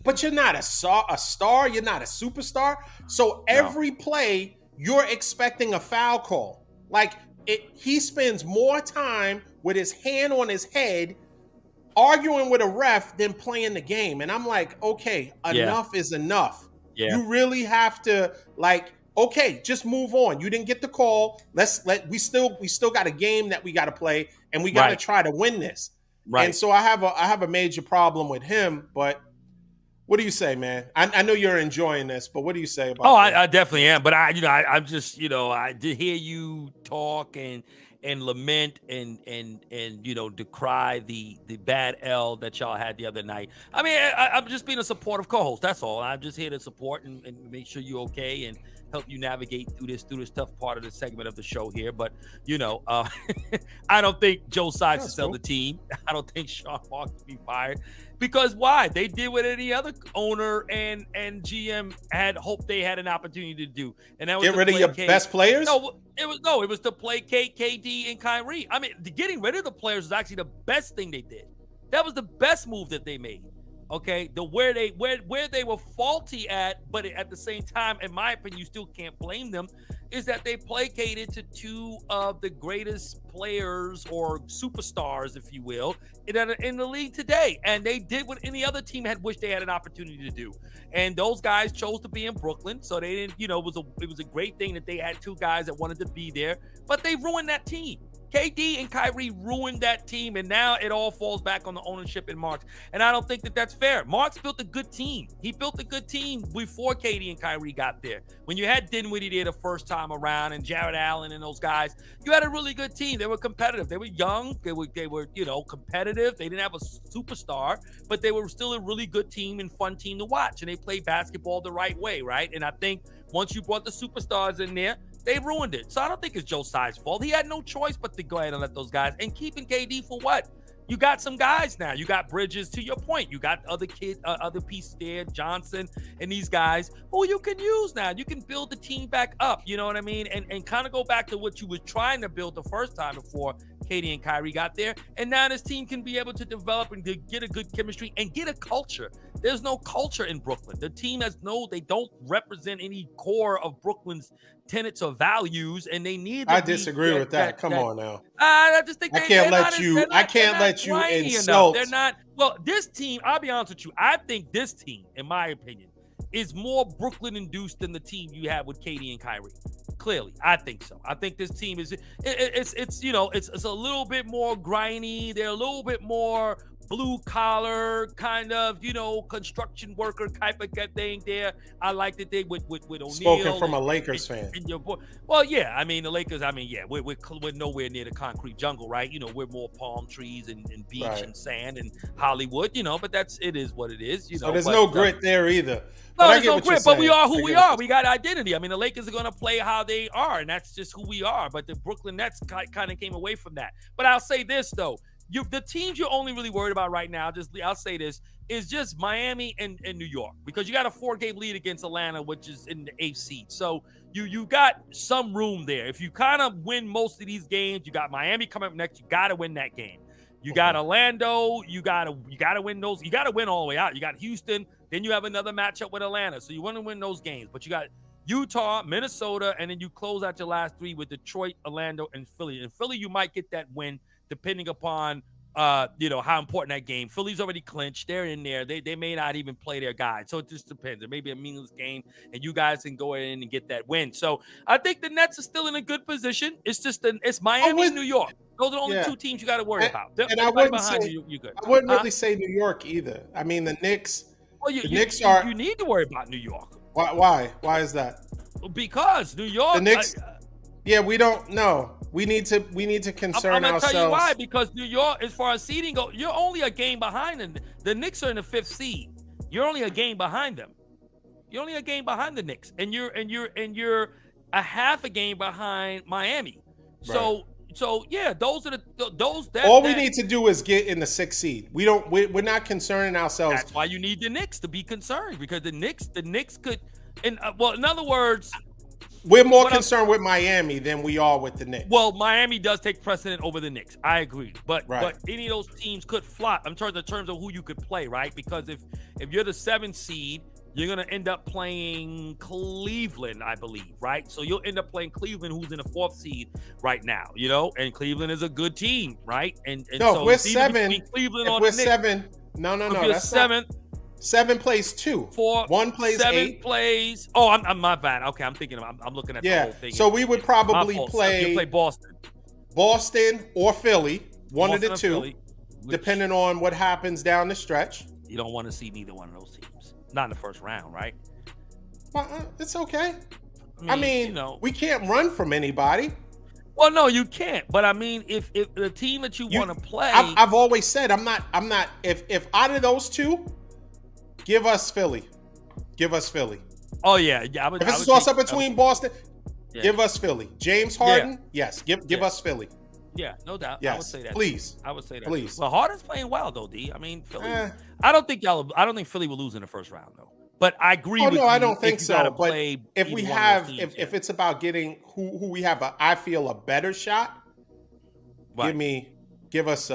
but you're not a star. You're not a superstar. So every play you're expecting a foul call. Like he spends more time with his hand on his head arguing with a ref than playing the game. And I'm like, okay, enough is enough. Yeah. You really have to, like, okay, just move on. You didn't get the call. We still got a game that we got to play, and we got to try to win this. Right. And so I have a major problem with him. But what do you say, man? I know you're enjoying this, but what do you say about? I definitely am. But I'm just, I did hear you talk and lament and decry the bad L that y'all had the other night. I mean, I'm just being a supportive co-host. That's all. I'm just here to support and make sure you're okay and help you navigate through this tough part of the segment of the show here. But I don't think Joe Tsai should sell the team. I don't think Sean Marks should be fired. Because why? They did what any other owner and GM had hoped they had an opportunity to do, and that was get rid of your best players. It was to play KD and Kyrie. I mean, getting rid of the players was actually the best thing they did. That was the best move that they made. Okay, where they were faulty at, but at the same time, in my opinion, you still can't blame them, is that they placated to two of the greatest players or superstars, if you will, in the league today. And they did what any other team had wished they had an opportunity to do. And those guys chose to be in Brooklyn, so they didn't, it was a great thing that they had two guys that wanted to be there, but they ruined that team. KD and Kyrie ruined that team, and now it all falls back on the ownership in Marks. And I don't think that that's fair. Marks built a good team. He built a good team before KD and Kyrie got there. When you had Dinwiddie there the first time around and Jared Allen and those guys, you had a really good team. They were competitive. They were young. They were competitive. They didn't have a superstar, but they were still a really good team and fun team to watch. And they played basketball the right way, right? And I think once you brought the superstars in there, they ruined it. So I don't think it's Joe Tsai's fault. He had no choice but to go ahead and let those guys. And keeping KD for what? You got some guys now. You got Bridges, to your point. You got other kids, other pieces there, Johnson and these guys who you can use now. You can build the team back up. You know what I mean? And kind of go back to what you were trying to build the first time before KD and Kyrie got there. And now this team can be able to develop and to get a good chemistry and get a culture. There's no culture in Brooklyn. The team they don't represent any core of Brooklyn's tenets or values, and they need. I disagree with that. Come on now. I just think I can't let you insult. They're not. Well, this team, I'll be honest with you. I think this team, in my opinion, is more Brooklyn-induced than the team you have with KD and Kyrie. Clearly, I think so. I think this team is it's a little bit more grimy. They're a little bit more blue collar kind of, construction worker type of thing there. I like that they with O'Neal. Spoken from a Lakers fan. And your boy. Well, yeah. I mean, the Lakers. I mean, yeah. We're nowhere near the concrete jungle, right? We're more palm trees and beach and sand and Hollywood. But it is what it is. So there's no grit there either. No, there's no grit, but we are who we are. We got identity. I mean, the Lakers are going to play how they are, and that's just who we are. But the Brooklyn Nets kind of came away from that. But I'll say this, though. The teams you're only really worried about right now, I'll say this, is just Miami and New York, because you got a 4-game lead against Atlanta, which is in the 8th seed. So you got some room there. If you kind of win most of these games, you got Miami coming up next. You got to win that game. You got Orlando. You got to win those. You got to win all the way out. You got Houston. Then you have another matchup with Atlanta. So you want to win those games. But you got Utah, Minnesota, and then you close out your last 3 with Detroit, Orlando, and Philly. And Philly, you might get that win depending upon how important that game. Philly's already clinched. They're in there. They may not even play their guys. So it just depends. It may be a meaningless game, and you guys can go in and get that win. So I think the Nets are still in a good position. It's just it's Miami and New York. Those are the only 2 teams you got to worry about. And I wouldn't really say New York either. I mean, the Knicks. Well, you need to worry about New York. Why? Why is that? Because New York. The Knicks. Yeah, we don't know. We need to concern I'm gonna ourselves. tell you why, because New York, as far as seeding go, you're only a game behind them. The Knicks are in the 5th seed. You're only a game behind them. You're only a game behind the Knicks, and you're a half a game behind Miami. Right. So yeah, those are those. All we need to do is get in the 6th seed. We're not concerning ourselves. That's why you need the Knicks to be concerned, because the Knicks could, in other words, we're more concerned with Miami than we are with the Knicks. Well, Miami does take precedent over the Knicks. I agree, but any of those teams could flop. I'm talking in terms of who you could play, right? Because if you're the 7th seed, you're going to end up playing Cleveland, I believe, right? So you'll end up playing Cleveland, who's in the 4th seed right now, and Cleveland is a good team, right? And no, so if we're 7, Cleveland if or we're the 7, no, that's 7. 7 plays 2. 4. 1 plays 7 8. Plays. Oh, I'm my bad. Okay, I'm thinking. I'm looking at the whole thing. So we would probably play Boston or Philly, one of the two, Philly, depending on what happens down the stretch. You don't want to see neither one of those teams. Not in the first round, right? It's okay. I mean, we can't run from anybody. Well, no, you can't. But I mean, if the team that you want to play, I've always said I'm not. If out of those two, give us Philly. Give us Philly. Oh yeah. If it's a toss-up between Boston, give us Philly. James Harden, yes. Give us Philly. Yeah, no doubt. Yes, I would say that. Please. I would say that. Please. Well, Harden's playing well though, D. I mean, Philly. I don't think Philly will lose in the first round though. But I agree with you. I don't think so. But if we have, teams, if it's about getting who we have, I feel a better shot. Right. Give us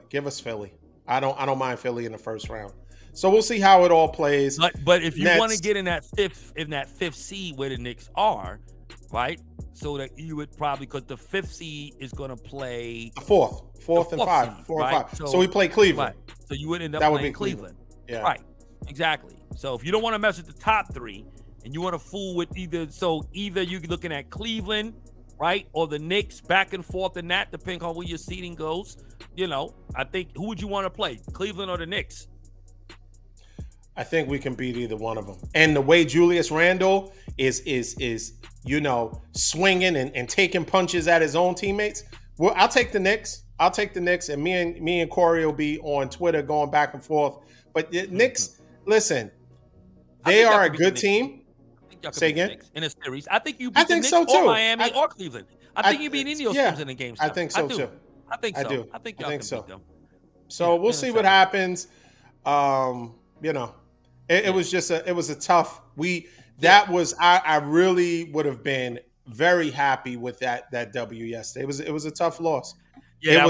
give us Philly. I don't mind Philly in the first round. So we'll see how it all plays. But if you want to get in that fifth seed where the Knicks are, right? So that you would probably, because the 5th seed is going to play fourth and 5, 4 and 5. So we play Cleveland. Right. So you would end up playing Cleveland. Yeah. Right. Exactly. So if you don't want to mess with the top 3 and you want to fool with either you're looking at Cleveland, right, or the Knicks, back and forth in that, depending on where your seeding goes. I think, who would you want to play, Cleveland or the Knicks? I think we can beat either one of them. And the way Julius Randle is swinging and taking punches at his own teammates, well, I'll take the Knicks. And me and Corey will be on Twitter going back and forth. But the Knicks, listen, they are a good team. Say again? In a series, I think you beat the Knicks or Miami or Cleveland. I think you beat any of those teams in the game. I think so too. I think so. I do. I think y'all can beat them. So we'll see what happens. It was just it was a tough. I really would have been very happy with that W yesterday. It was a tough loss. Yeah,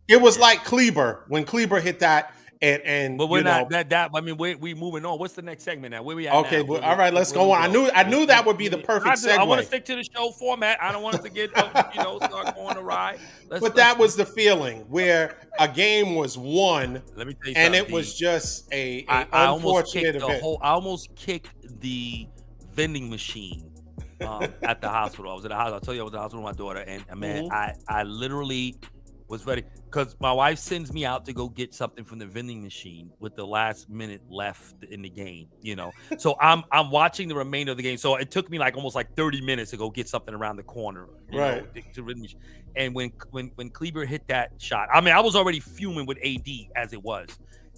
it was like Kleber when Kleber hit that. But we're not that. I mean, we moving on. What's the next segment now? Where we at? Okay, now? All right, let's go on. I knew that would be the perfect segue. I want to stick to the show format. I don't want us to get start going awry. That was the feeling where a game was won. Let me tell you and something, it was just a unfortunate event. I almost kicked the vending machine at the hospital. I was at the hospital. I'll tell you, I was at the hospital with my daughter, and man, I literally was ready, because my wife sends me out to go get something from the vending machine with the last minute left in the game, So I'm watching the remainder of the game. So it took me almost 30 minutes to go get something around the corner, to vending machine. And when Kleber hit that shot, I mean, I was already fuming with AD as it was,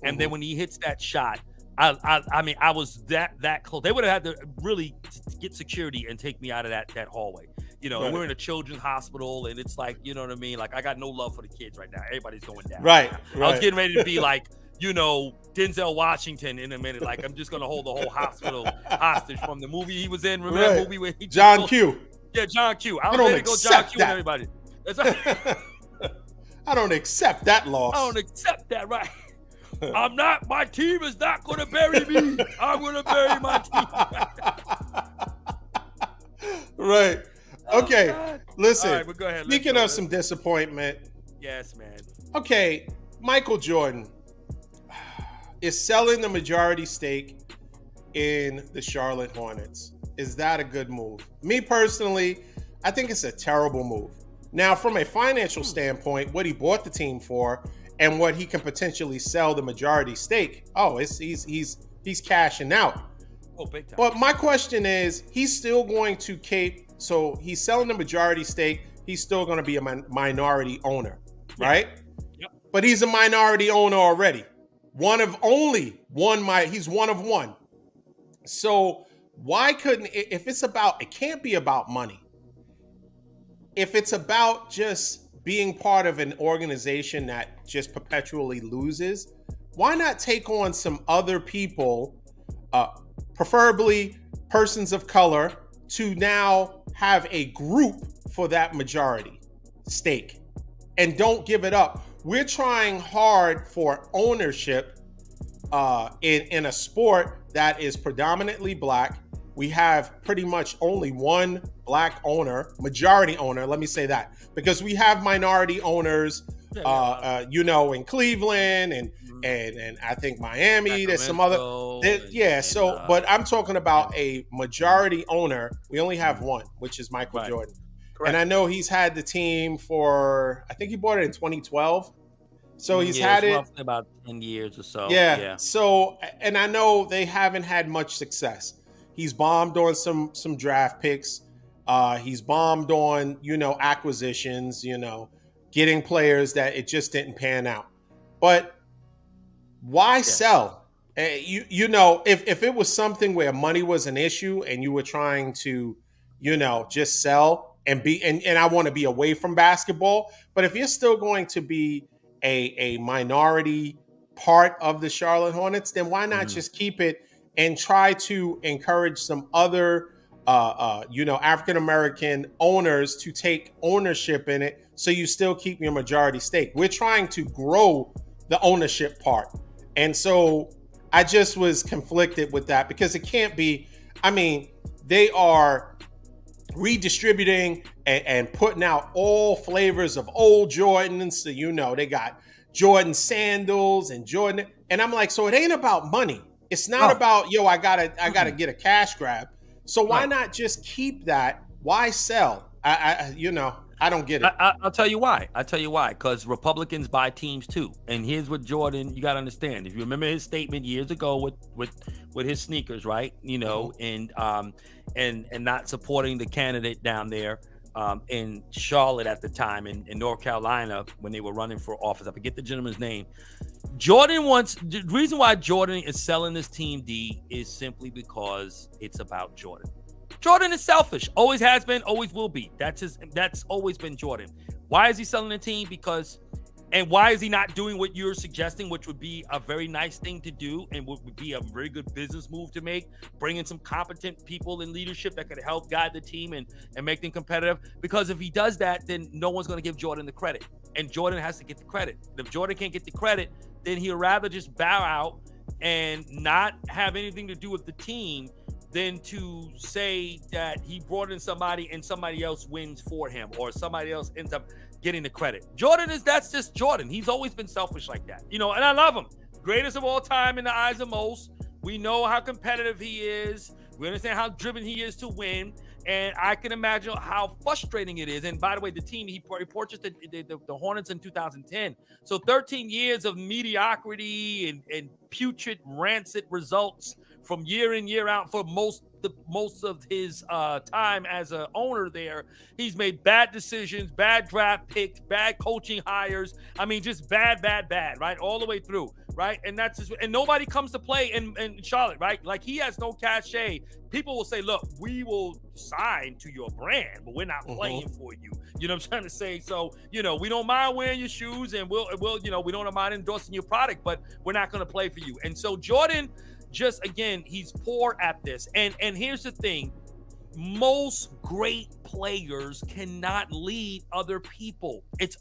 and then when he hits that shot, I mean, I was that close. They would have had to really get security and take me out of that hallway. And we're in a children's hospital, and it's you know what I mean? I got no love for the kids right now. Everybody's going down. Right. I was getting ready to be Denzel Washington in a minute. I'm just going to hold the whole hospital hostage from the movie he was in. Remember that movie where he John Q. Yeah, John Q. I was ready to go John Q with everybody. I don't accept that loss. I don't accept that, right? My team is not going to bury me. I'm going to bury my team. Right. Okay, listen. All right, but go ahead. Speaking of some disappointment. Yes, man. Okay, Michael Jordan is selling the majority stake in the Charlotte Hornets. Is that a good move? Me personally, I think it's a terrible move. Now, from a financial standpoint, what he bought the team for and what he can potentially sell the majority stake, he's cashing out. Oh, big time. But my question is, he's still going to keep So he's selling the majority stake. He's still going to be a minority owner, right? Yep. But he's a minority owner already. He's one of one. So why couldn't, if it's about, it can't be about money. If it's about just being part of an organization that just perpetually loses, why not take on some other people, preferably persons of color, to now have a group for that majority stake and don't give it up. We're trying hard for ownership in a sport that is predominantly black. We have pretty much only one black owner, majority owner, let me say that, because we have minority owners, in Cleveland and I think Miami, there's some other, but I'm talking about a majority owner. We only have one, which is Michael Jordan. Correct. And I know he's had the team for, I think he bought it in 2012. So he's had it about 10 years or so. Yeah. So, and I know they haven't had much success. He's bombed on some draft picks. He's bombed on, acquisitions, getting players that it just didn't pan out. But why sell? If it was something where money was an issue and you were trying to, just sell and I want to be away from basketball. But if you're still going to be a minority part of the Charlotte Hornets, then why not just keep it and try to encourage some other, African-American owners to take ownership in it so you still keep your majority stake. We're trying to grow the ownership part. And so I just was conflicted with that because it can't be, they are redistributing and putting out all flavors of old Jordans. So, they got Jordan sandals and Jordan. And I'm like, so it ain't about money. It's not about, I gotta get a cash grab. So why not just keep that? Why sell? I don't get it. I'll tell you why. Because Republicans buy teams too. And here's what Jordan, you got to understand. If you remember his statement years ago with his sneakers, right? And not supporting the candidate down there in Charlotte at the time, in North Carolina, when they were running for office. I forget the gentleman's name. The reason why Jordan is selling this team, D, is simply because it's about Jordan. Jordan is selfish. Always has been, always will be. That's always been Jordan. Why is he selling the team? And why is he not doing what you're suggesting, which would be a very nice thing to do and would be a very good business move to make, bring in some competent people in leadership that could help guide the team and make them competitive? Because if he does that, then no one's going to give Jordan the credit. And Jordan has to get the credit. If Jordan can't get the credit, then he'll rather just bow out and not have anything to do with the team than to say that he brought in somebody and somebody else wins for him or somebody else ends up getting the credit. That's just Jordan. He's always been selfish like that. And I love him. Greatest of all time in the eyes of most. We know how competitive he is. We understand how driven he is to win. And I can imagine how frustrating it is. And by the way, the team, he purchased the Hornets in 2010. So 13 years of mediocrity and putrid, rancid results from year in, year out for most of his time as an owner there. He's made bad decisions, bad draft picks, bad coaching hires. Just bad, right? All the way through, right? And that's just, and nobody comes to play in Charlotte, right? Like, he has no cachet. People will say, look, we will sign to your brand, but we're not playing for you. You know what I'm trying to say? So, we don't mind wearing your shoes and we'll we don't mind endorsing your product, but we're not going to play for you. And so Jordan, just again, he's poor at this. And here's the thing. Most great players cannot lead other people. It's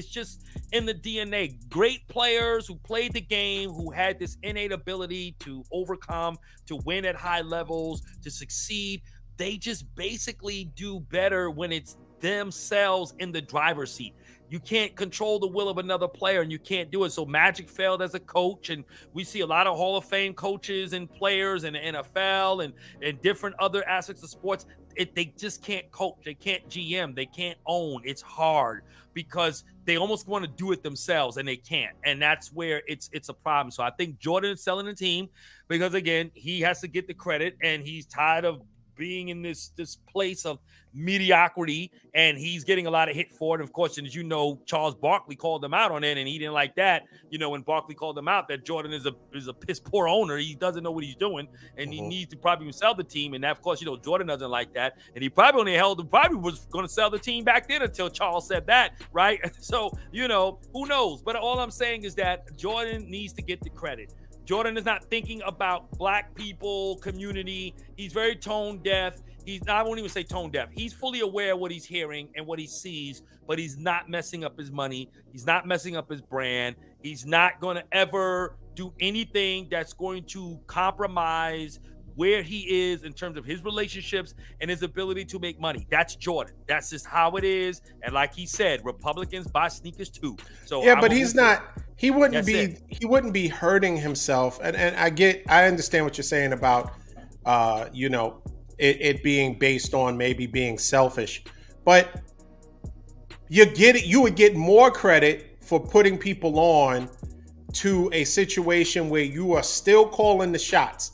just in the DNA. Great players who played the game, who had this innate ability to overcome, to win at high levels, to succeed, they just basically do better when it's themselves in the driver's seat. You can't control the will of another player, and you can't do it. So Magic failed as a coach, and we see a lot of Hall of Fame coaches and players in the NFL and different other aspects of sports. They just can't coach. They can't GM. They can't own. It's hard because they almost want to do it themselves, and they can't. And that's where it's a problem. So I think Jordan is selling the team because, again, he has to get the credit, and he's tired of being in this place of mediocrity, and he's getting a lot of hit for it. Of course, and as you know, Charles Barkley called him out on it, and he didn't like that. When Barkley called him out, that Jordan is a piss poor owner. He doesn't know what he's doing, and he needs to probably sell the team. And that, of course, Jordan doesn't like that, and he probably was going to sell the team back then until Charles said that, right? So who knows? But all I'm saying is that Jordan needs to get the credit. Jordan is not thinking about black people, community. He's very tone deaf. I won't even say tone deaf. He's fully aware of what he's hearing and what he sees, but he's not messing up his money. He's not messing up his brand. He's not going to ever do anything that's going to compromise where he is in terms of his relationships and his ability to make money. That's Jordan. That's just how it is. And like he said, Republicans buy sneakers too. So yeah, but he's not. He wouldn't be hurting himself. And I understand what you're saying about it being based on maybe being selfish, but you would get more credit for putting people on to a situation where you are still calling the shots.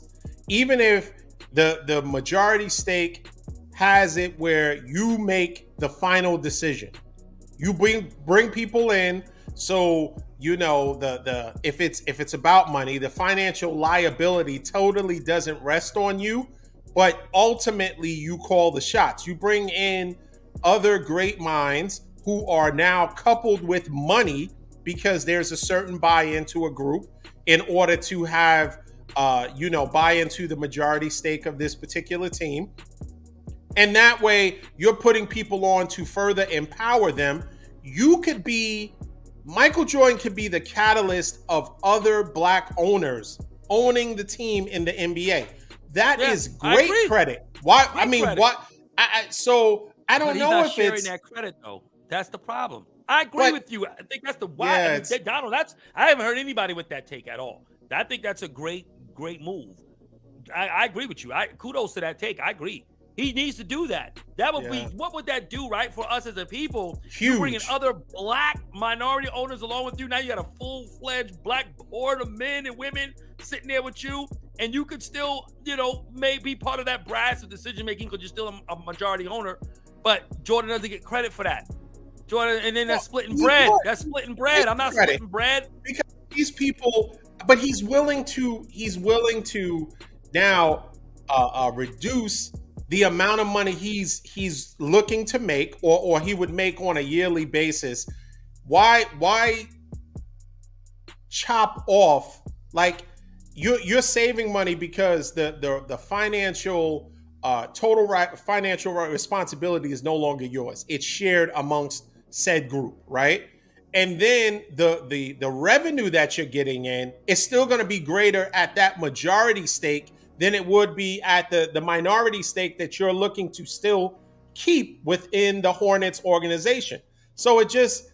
Even if the majority stake has it where you make the final decision, you bring people in. So if it's about money, the financial liability totally doesn't rest on you, but ultimately you call the shots. You bring in other great minds who are now coupled with money because there's a certain buy-in to a group in order to have buy into the majority stake of this particular team. And that way you're putting people on to further empower them. Michael Jordan could be the catalyst of other black owners owning the team in the NBA. That is great credit. Why? I mean, credit. What? So I don't know if sharing that credit though. That's the problem. I agree with you. I think that's the why. Yeah, Donald, I haven't heard anybody with that take at all. I think that's a great move. I agree with you. Kudos to that take. I agree. He needs to do that. That would be, what would that do, right, for us as a people? Huge. You're bringing other black minority owners along with you. Now you got a full-fledged black board of men and women sitting there with you, and you could still, maybe part of that brass of decision-making because you're still a majority owner, but Jordan doesn't get credit for that. Jordan, and then that's splitting bread. That's splitting bread. I'm not splitting bread. Because these people, but he's willing to now reduce the amount of money he's looking to make or he would make on a yearly basis. Why chop off? Like you're saving money because the financial financial responsibility is no longer yours. It's shared amongst said group, right? And then the revenue that you're getting in is still going to be greater at that majority stake than it would be at the minority stake that you're looking to still keep within the Hornets organization. So it just,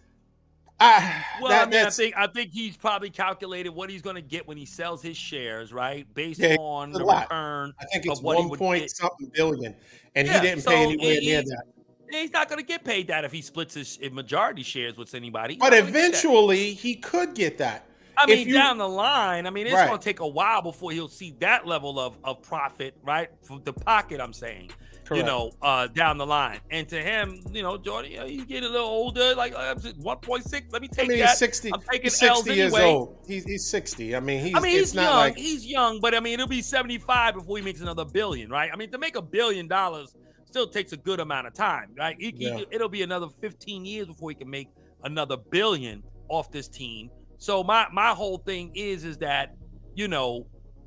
I think he's probably calculated what he's going to get when he sells his shares, right? Based on the return. I think it's 1.something billion, and he didn't pay anywhere near that. He's not going to get paid that if he splits his majority shares with anybody. But eventually, he could get that. I mean, down the line, it's going to take a while before he'll see that level of profit, right? From the pocket, I'm saying, correct. Down the line. And to him, Jordan, he's getting a little older, like 1.6. Let me take that. He's 60. I'm taking he's 60 years anyway. old. He's 60. He's young. Like... He's young, but it'll be 75 before he makes another $1 billion, right? To make $1 billion still takes a good amount of time, right? It'll be another 15 years before he can make another $1 billion off this team. So my whole thing is that, and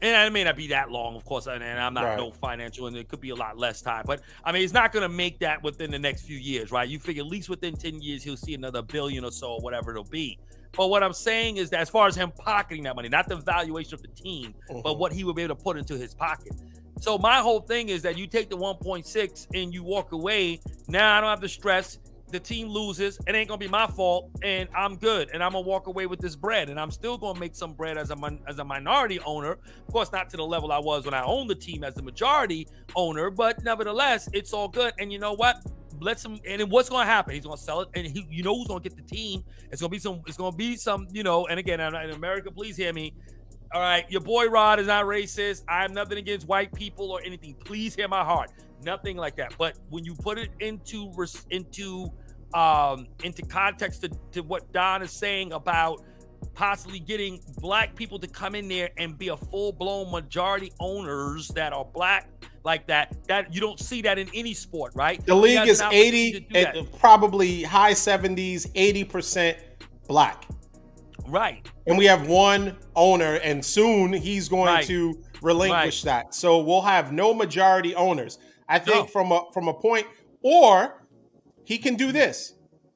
it may not be that long, of course, and I'm not no financial, and it could be a lot less time. But, he's not going to make that within the next few years, right? You figure at least within 10 years, he'll see another $1 billion or so, or whatever it'll be. But what I'm saying is that as far as him pocketing that money, not the valuation of the team, but what he would be able to put into his pocket. So my whole thing is that you take the 1.6 and you walk away. Now I don't have to stress. The team loses, it ain't gonna be my fault, and I'm good, and I'm gonna walk away with this bread, and I'm still gonna make some bread as a minority owner. Of course, not to the level I was when I owned the team as the majority owner, but nevertheless, it's all good. And you know what? And then what's gonna happen? He's gonna sell it, and who's gonna get the team? It's gonna be some. And again, in America, please hear me. All right, your boy Rod is not racist. I have nothing against white people or anything. Please hear my heart. nothing like that. But when you put it into context to what Don is saying about possibly getting black people to come in there and be a full-blown majority owners that are black like that you don't see that in any sport, right? The league is 80, probably high 70s, 80% black. Right. And we have one owner, and soon he's going to relinquish that. So we'll have no majority owners. I think from a point, or he can do this,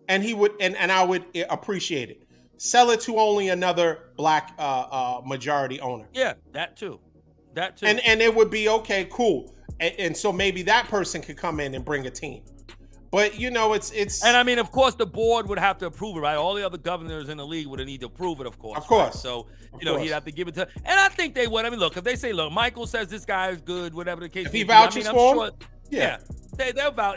and he would, and I would appreciate it. Sell it to only another black majority owner. Yeah, that too. And it would be okay, cool. And so maybe that person could come in and bring a team. But you know, it's and I mean, of course, the board would have to approve it, right? All the other governors in the league would need to approve it, of course. Of course. Right? So he'd have to give it to. And I think they would. I mean, look, if they say, look, Michael says this guy is good, whatever the case. If he vouches for him,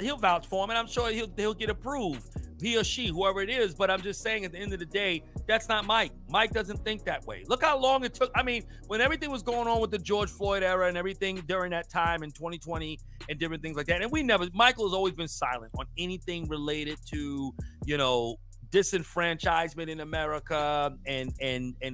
he'll vouch for him, and I'm sure he'll get approved. He or she, whoever it is. But I'm just saying, at the end of the day, that's not Mike. Mike doesn't think that way. Look how long it took. I mean, when everything was going on with the George Floyd era and everything during that time in 2020 and different things like that, and Michael has always been silent on anything related to, disenfranchisement in America and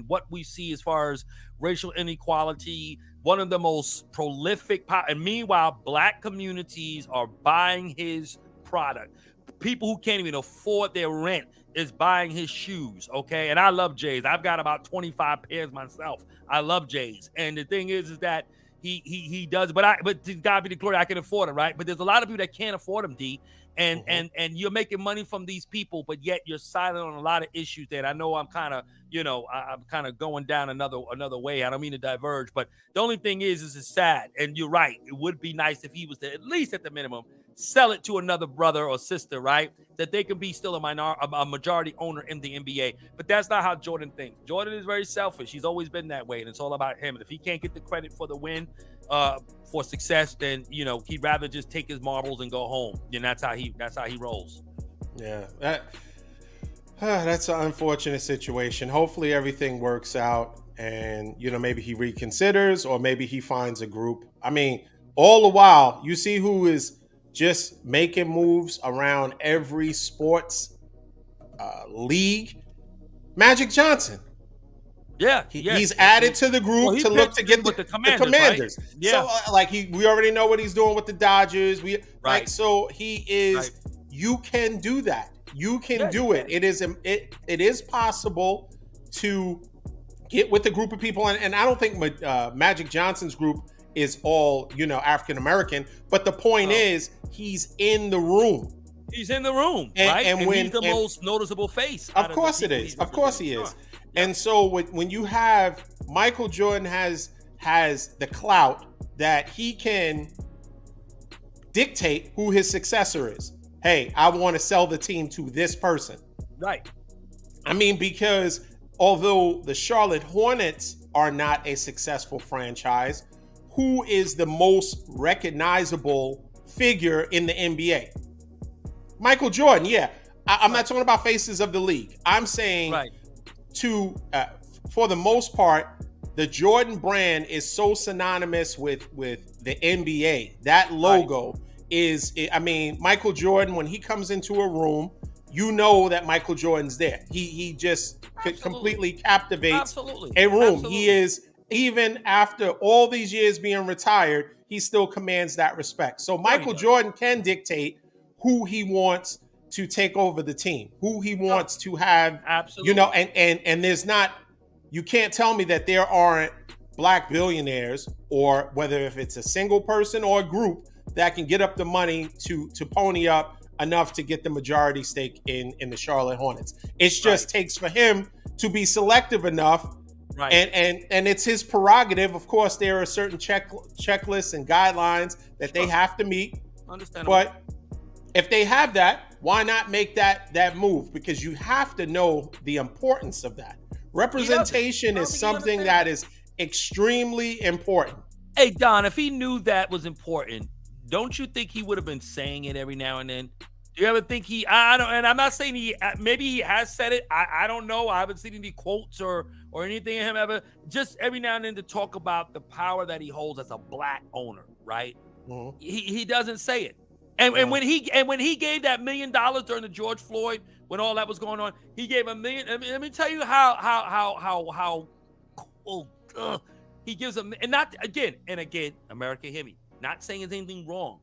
what we see as far as racial inequality. One of the most prolific, and meanwhile, black communities are buying his product. People who can't even afford their rent is buying his shoes, okay? And I love J's. I've got about 25 pairs myself. I love J's. And the thing is that he does, but to God be the glory, I can afford it, right? But there's a lot of people that can't afford them, D. And you're making money from these people, but yet you're silent on a lot of issues that I know I'm kind of, I'm kind of going down another way. I don't mean to diverge, but the only thing is it's sad. And you're right. It would be nice if he was to, at least at the minimum, sell it to another brother or sister, right? That they can be still a majority owner in the NBA. But that's not how Jordan thinks. Jordan is very selfish. He's always been that way, and it's all about him. And if he can't get the credit for the win, for success, then he'd rather just take his marbles and go home. And that's how he rolls. Yeah, that's an unfortunate situation. Hopefully everything works out, and maybe he reconsiders, or maybe he finds a group. I mean, all the while, you see who is just making moves around every sports league. Magic Johnson. Yeah, he's added to the group to look to get the Commanders. Right? Yeah. So we already know what he's doing with the Dodgers. So he is. Right. You can do that. You can do it. It is possible to get with a group of people, and I don't think Magic Johnson's group is all African American. But the point is, he's in the room. He's in the room, right? And he's the most noticeable face. Of course it is. Of course he is. And so when you have Michael Jordan has the clout that he can dictate who his successor is. Hey, I want to sell the team to this person. Right. I mean, because although the Charlotte Hornets are not a successful franchise, who is the most recognizable figure in the NBA? Michael Jordan, yeah. I'm not talking about faces of the league. I'm saying for the most part, the Jordan brand is so synonymous with the NBA. That logo is, I mean, Michael Jordan, when he comes into a room, that Michael Jordan's there. He just completely captivates a room. Absolutely. He is, even after all these years being retired, he still commands that respect. So Michael Jordan can dictate who he wants to take over the team, who he wants to have, and there's not, you can't tell me that there aren't black billionaires, or whether if it's a single person or a group that can get up the money to pony up enough to get the majority stake in the Charlotte Hornets. It just takes for him to be selective enough. Right. And it's his prerogative. Of course, there are certain checklists and guidelines that they have to meet. Understandable. But if they have that, why not make that move? Because you have to know the importance of that. Representation is something that is extremely important. Hey, Don, if he knew that was important, don't you think he would have been saying it every now and then? Do you ever think I don't, and I'm not saying maybe he has said it. I don't know. I haven't seen any quotes or anything of him ever. Just every now and then to talk about the power that he holds as a black owner, right? he doesn't say it. And when he gave that $1 million during the George Floyd, when all that was going on, he gave $1 million. Let me tell you how he gives him, and not again, America, hear me. Not saying there's anything wrong,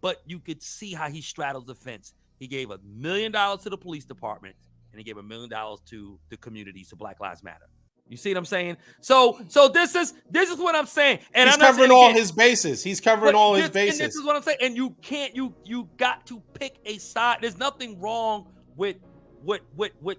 but you could see how he straddles the fence. He gave $1 million to the police department, and he gave $1 million to the communities, to Black Lives Matter. You see what I'm saying? So this is what I'm saying. And he's I'm not covering saying, all his bases. He's covering all his bases. And this is what I'm saying. And you can't, you got to pick a side. There's nothing wrong with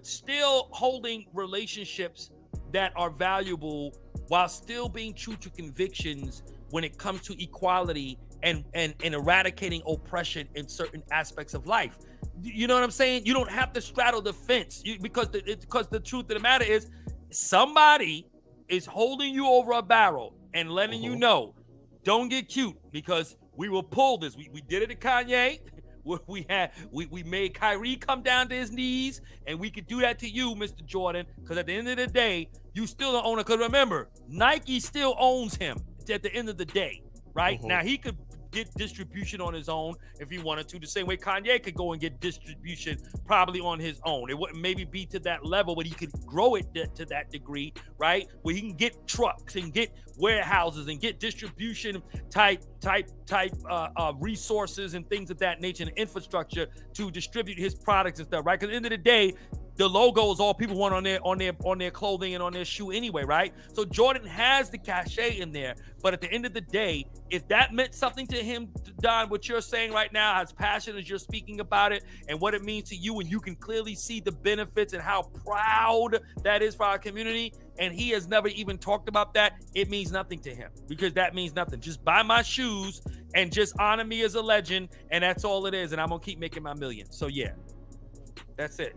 still holding relationships that are valuable while still being true to convictions when it comes to equality and eradicating oppression in certain aspects of life. You know what I'm saying? You don't have to straddle the fence because the truth of the matter is, somebody is holding you over a barrel and letting you know, don't get cute, because we will pull this. We did it to Kanye. We made Kyrie come down to his knees, and we could do that to you, Mr. Jordan, because at the end of the day, you still don't own it. Because remember, Nike still owns him at the end of the day, right? Now, he could get distribution on his own if he wanted to, the same way Kanye could go and get distribution probably on his own. It wouldn't maybe be to that level, but he could grow it to that degree, right? Where he can get trucks and get warehouses and get distribution type resources and things of that nature and infrastructure to distribute his products and stuff, right? Because at the end of the day, the logo is all people want on their clothing and on their shoe anyway, right? So Jordan has the cachet in there, but at the end of the day, if that meant something to him, Don, what you're saying right now, as passionate as you're speaking about it and what it means to you, and you can clearly see the benefits and how proud that is for our community, and he has never even talked about that, it means nothing to him, because that means nothing. Just buy my shoes and just honor me as a legend, and that's all it is, and I'm gonna keep making my millions. So yeah, that's it.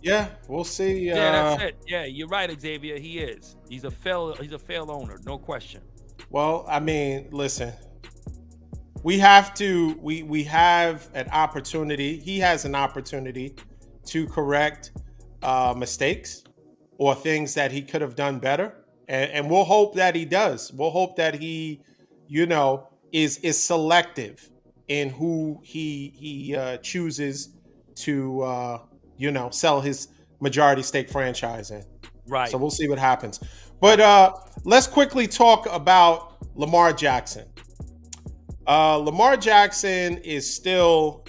Yeah, we'll see. Yeah, that's it. Yeah, you're right, Xavier. He is. He's a failed owner, no question. Well, I mean, listen, we have an opportunity. He has an opportunity to correct mistakes or things that he could have done better. And we'll hope that he does. We'll hope that he, is selective in who he chooses to, sell his majority stake franchise in. Right. So we'll see what happens. But let's quickly talk about Lamar Jackson. Lamar Jackson is still,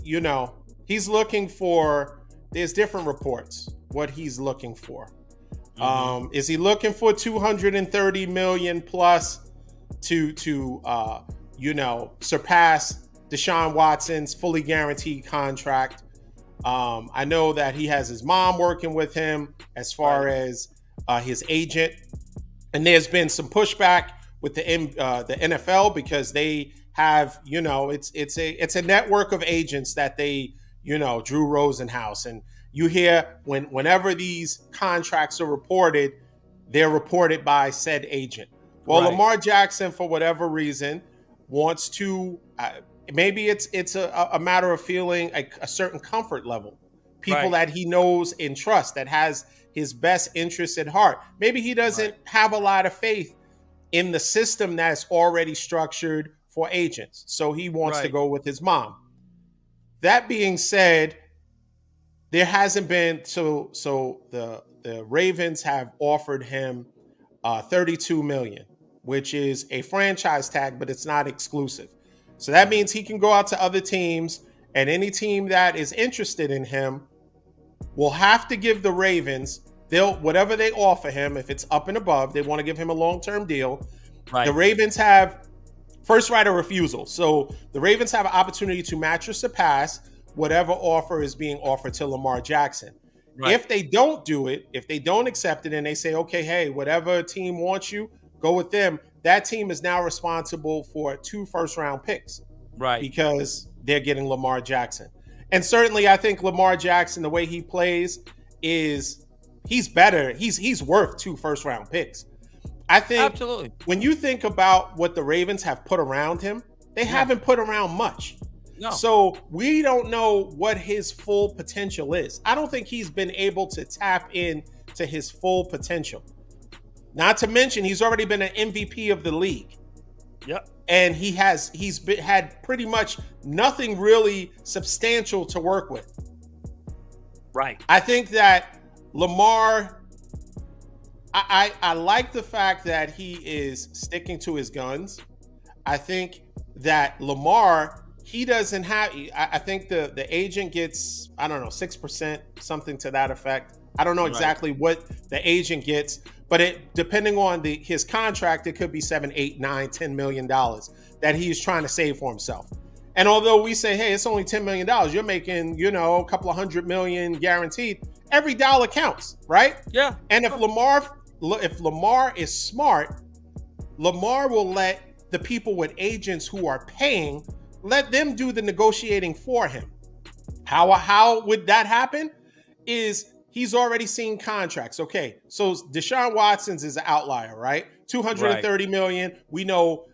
he's looking for, there's different reports, what he's looking for. Is he looking for 230 million plus to surpass Deshaun Watson's fully guaranteed contract? I know that he has his mom working with him as far as his agent, and there's been some pushback with the NFL because they have, it's a network of agents that they, Drew Rosenhaus, and you hear whenever these contracts are reported, they're reported by said agent. Well, right. Lamar Jackson, for whatever reason, wants to. Maybe it's a matter of feeling a certain comfort level, people that he knows and trusts, that has his best interests at heart. Maybe he doesn't have a lot of faith in the system that's already structured for agents, so he wants to go with his mom. That being said, there hasn't been so the Ravens have offered him $32 million, which is a franchise tag, but it's not exclusive. So that means he can go out to other teams, and any team that is interested in him will have to give the Ravens, whatever they offer him, if it's up and above, they want to give him a long-term deal. Right. The Ravens have first right of refusal. So the Ravens have an opportunity to match or surpass whatever offer is being offered to Lamar Jackson. Right. If they don't do it, if they don't accept it, and they say, okay, hey, whatever team wants you, go with them, that team is now responsible for 2 first-round picks. Right. Because they're getting Lamar Jackson. And certainly I think Lamar Jackson, the way he plays, he's better. He's worth 2 first-round picks. I think absolutely. When you think about what the Ravens have put around him, they haven't put around much. No. So we don't know what his full potential is. I don't think he's been able to tap into his full potential. Not to mention, he's already been an MVP of the league. Yep. And had pretty much nothing really substantial to work with. Right. I think that Lamar, I like the fact that he is sticking to his guns. I think that Lamar, he doesn't have, I think the agent gets, I don't know, 6%, something to that effect. I don't know exactly what the agent gets, but depending on his contract, it could be $7, $8, $9, $10 million that he's trying to save for himself. And although we say, hey, it's only $10 million, you're making, a couple of $100 million guaranteed. Every dollar counts, right? Yeah. And if Lamar is smart, Lamar will let the people with agents who are paying, let them do the negotiating for him. How would that happen? Is he's already seen contracts. Okay, so Deshaun Watson's is an outlier, right? $230 million. We know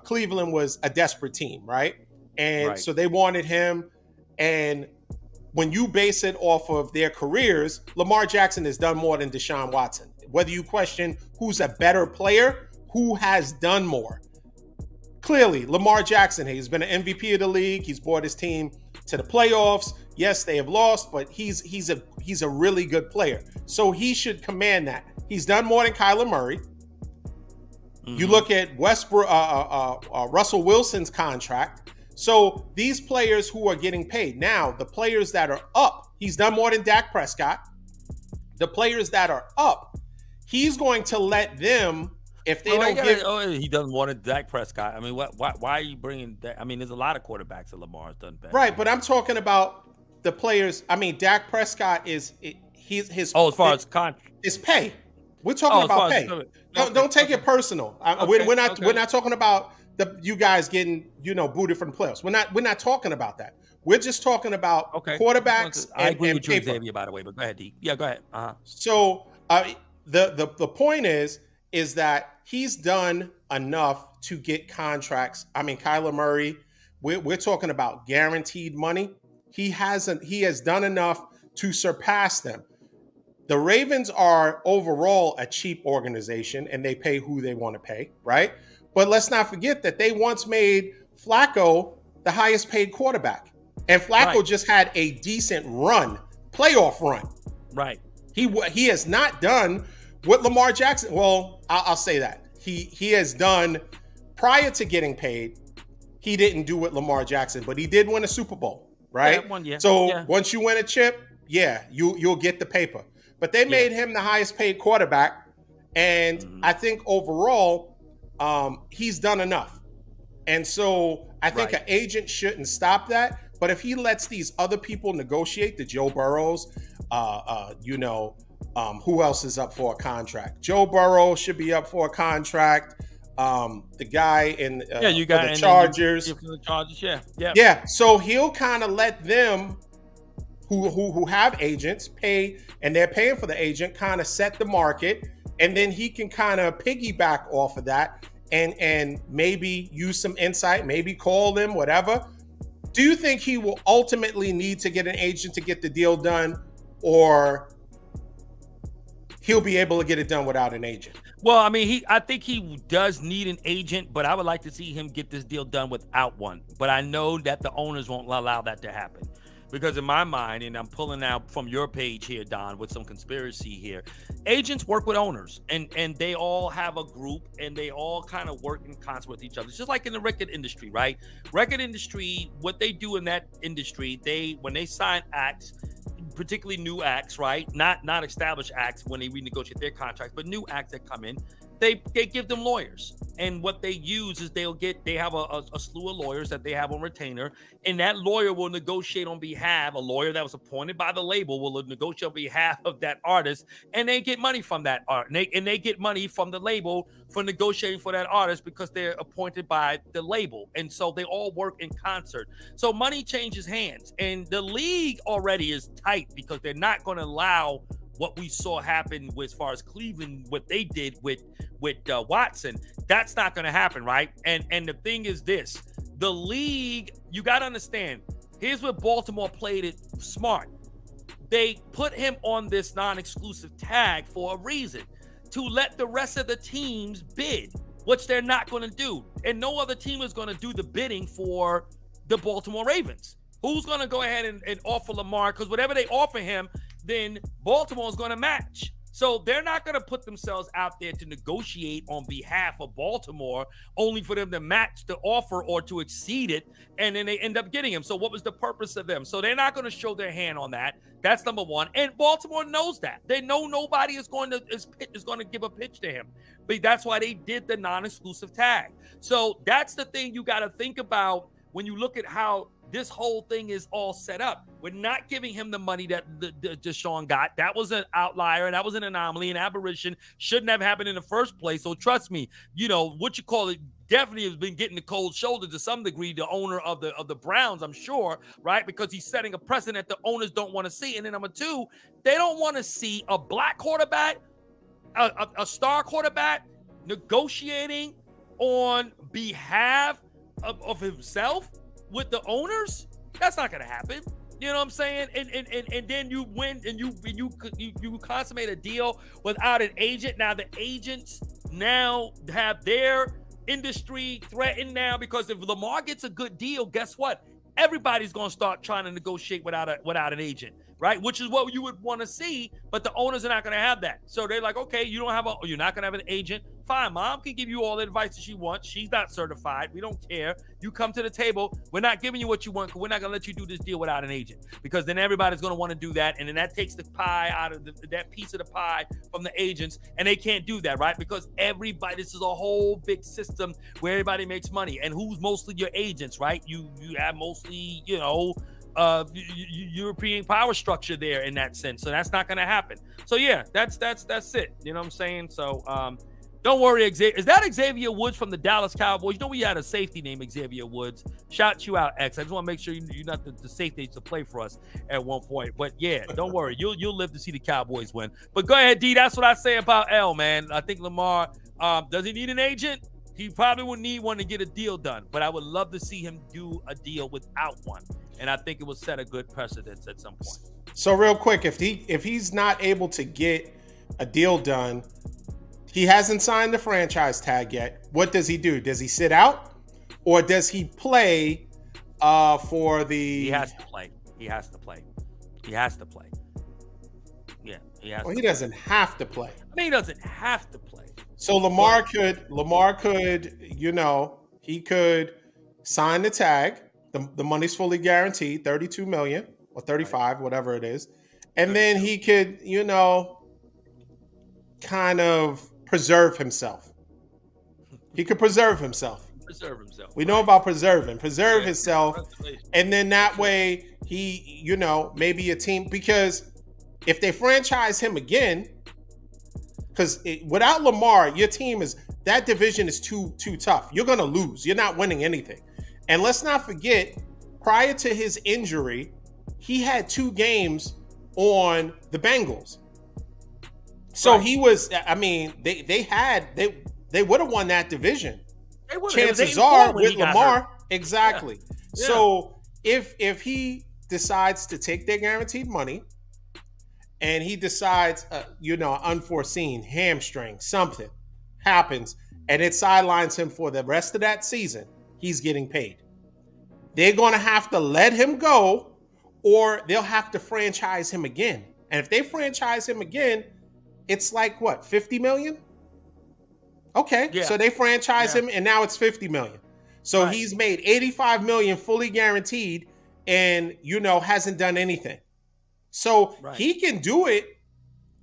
Cleveland was a desperate team, right? And so they wanted him. And when you base it off of their careers, Lamar Jackson has done more than Deshaun Watson. Whether you question who's a better player, who has done more. Clearly, Lamar Jackson, he's been an MVP of the league. He's brought his team to the playoffs. Yes, they have lost, but he's a really good player. So he should command that. He's done more than Kyler Murray. Mm-hmm. You look at Russell Wilson's contract. So these players who are getting paid now, the players that are up, he's done more than Dak Prescott. The players that are up, he's going to let them. If they he doesn't want it, Dak Prescott. I mean, why are you bringing that? I mean, there's a lot of quarterbacks that Lamar's done better. Right, but I'm talking about the players. I mean, Dak Prescott his as far as contract, his pay. We're talking about pay. Don't take it personal. We're not talking about you guys getting booted from the playoffs. We're not talking about that. We're just talking about quarterbacks. I agree with you, paper. Xavier, by the way. But go ahead, D. Yeah, go ahead. So the point is that he's done enough to get contracts. I mean, Kyler Murray, we're talking about guaranteed money. He has done enough to surpass them. The Ravens are overall a cheap organization and they pay who they want to pay, right? But let's not forget that they once made Flacco the highest paid quarterback. And Flacco just had a decent playoff run. Right. He has not done what Lamar Jackson, well, I'll say that. He has done, prior to getting paid, he didn't do what Lamar Jackson, but he did win a Super Bowl, right? Once you win a chip, you'll get the paper. But they made him the highest paid quarterback, and I think overall, he's done enough. And so I think an agent shouldn't stop that. But if he lets these other people negotiate, the Joe Burrows, who else is up for a contract? Joe Burrow should be up for a contract. The guy in the Chargers. The Chargers, yeah. So he'll kind of let them who have agents pay, and they're paying for the agent, kind of set the market, and then he can kind of piggyback off of that and maybe use some insight, maybe call them, whatever. Do you think he will ultimately need to get an agent to get the deal done, or he'll be able to get it done without an agent? Well, I mean, I think he does need an agent, but I would like to see him get this deal done without one. But I know that the owners won't allow that to happen. Because in my mind, and I'm pulling out from your page here, Don, with some conspiracy here, agents work with owners, and they all have a group, and they all kind of work in concert with each other. It's just like in the record industry, right? Record industry, what they do in that industry, when they sign acts, particularly new acts, right? Not established acts when they renegotiate their contracts, but new acts that come in, they give them lawyers. And what they use is they have a slew of lawyers that they have on retainer, and that lawyer will negotiate on behalf, a lawyer that was appointed by the label will negotiate on behalf of that artist, and they get money from that art. And they get money from the label for negotiating for that artist because they're appointed by the label. And so they all work in concert. So money changes hands, and the league already is tight because they're not going to allow what we saw happen as far as Cleveland, what they did with Watson. That's not going to happen, right? And the thing is this, the league, you got to understand, here's where Baltimore played it smart. They put him on this non-exclusive tag for a reason, to let the rest of the teams bid. which they're not going to do. And no other team is going to do the bidding for the Baltimore Ravens. Who's going to go ahead and offer Lamar? Because whatever they offer him, then Baltimore is going to match. So they're not going to put themselves out there to negotiate on behalf of Baltimore only for them to match the offer or to exceed it, and then they end up getting him. So what was the purpose of them? So they're not going to show their hand on that. That's number one. And Baltimore knows that. They know nobody is going to give a pitch to him. But that's why they did the non-exclusive tag. So that's the thing you got to think about when you look at how this whole thing is all set up. We're not giving him the money that Deshaun got. That was an outlier. That was an anomaly, an aberration. Shouldn't have happened in the first place. So trust me, definitely has been getting the cold shoulder to some degree, the owner of the Browns, I'm sure, right? Because he's setting a precedent the owners don't want to see. And then number two, they don't want to see a black quarterback, a star quarterback negotiating on behalf of himself with the owners. That's not going to happen. You know what I'm saying? And then you win and you consummate a deal without an agent. Now the agents now have their industry threatened now, because if Lamar gets a good deal, guess what? Everybody's going to start trying to negotiate without an agent, right? Which is what you would want to see, but the owners are not going to have that. So they're like, okay, you're not going to have an agent. Fine, mom can give you all the advice that she wants. She's not certified. We don't care. You come to the table. We're not giving you what you want, because we're not going to let you do this deal without an agent, because then everybody's going to want to do that. And then that takes the pie out of that piece of the pie from the agents. And they can't do that, right? Because this is a whole big system where everybody makes money. And who's mostly your agents, right? You have mostly, European power structure there in that sense. So that's not going to happen. So yeah, that's it. You know what I'm saying? So, don't worry, Xavier. Is that Xavier Woods from the Dallas Cowboys? You know, we had a safety named Xavier Woods. Shout you out, X. I just want to make sure you're not the safety to play for us at one point. But yeah, don't worry. You'll live to see the Cowboys win. But go ahead, D. That's what I say about L, man. I think Lamar, does he need an agent? He probably would need one to get a deal done. But I would love to see him do a deal without one. And I think it will set a good precedence at some point. So real quick, if he's not able to get a deal done, he hasn't signed the franchise tag yet. What does he do? Does he sit out, or does he play for the? He has to play. He has to play. Yeah, he has. Well, he doesn't have to play. I mean, he doesn't have to play. So Lamar could, he could sign the tag. The money's fully guaranteed, $32 million or 35, whatever it is, and then he could, kind of preserve himself. He could preserve himself. We know about preserve himself. And then that way he, maybe a team, because if they franchise him again, because without Lamar, your team that division is too tough. You're going to lose. You're not winning anything. And let's not forget, prior to his injury, he had 2 games on the Bengals. So he was, I mean, they would have won that division. Chances are with Lamar. Exactly. Yeah. So if he decides to take their guaranteed money and he decides, unforeseen hamstring, something happens and it sidelines him for the rest of that season, he's getting paid. They're going to have to let him go, or they'll have to franchise him again. And if they franchise him again, it's like what, 50 million? Okay. Yeah. So they franchise him and now it's 50 million. So he's made 85 million fully guaranteed and, hasn't done anything. So he can do it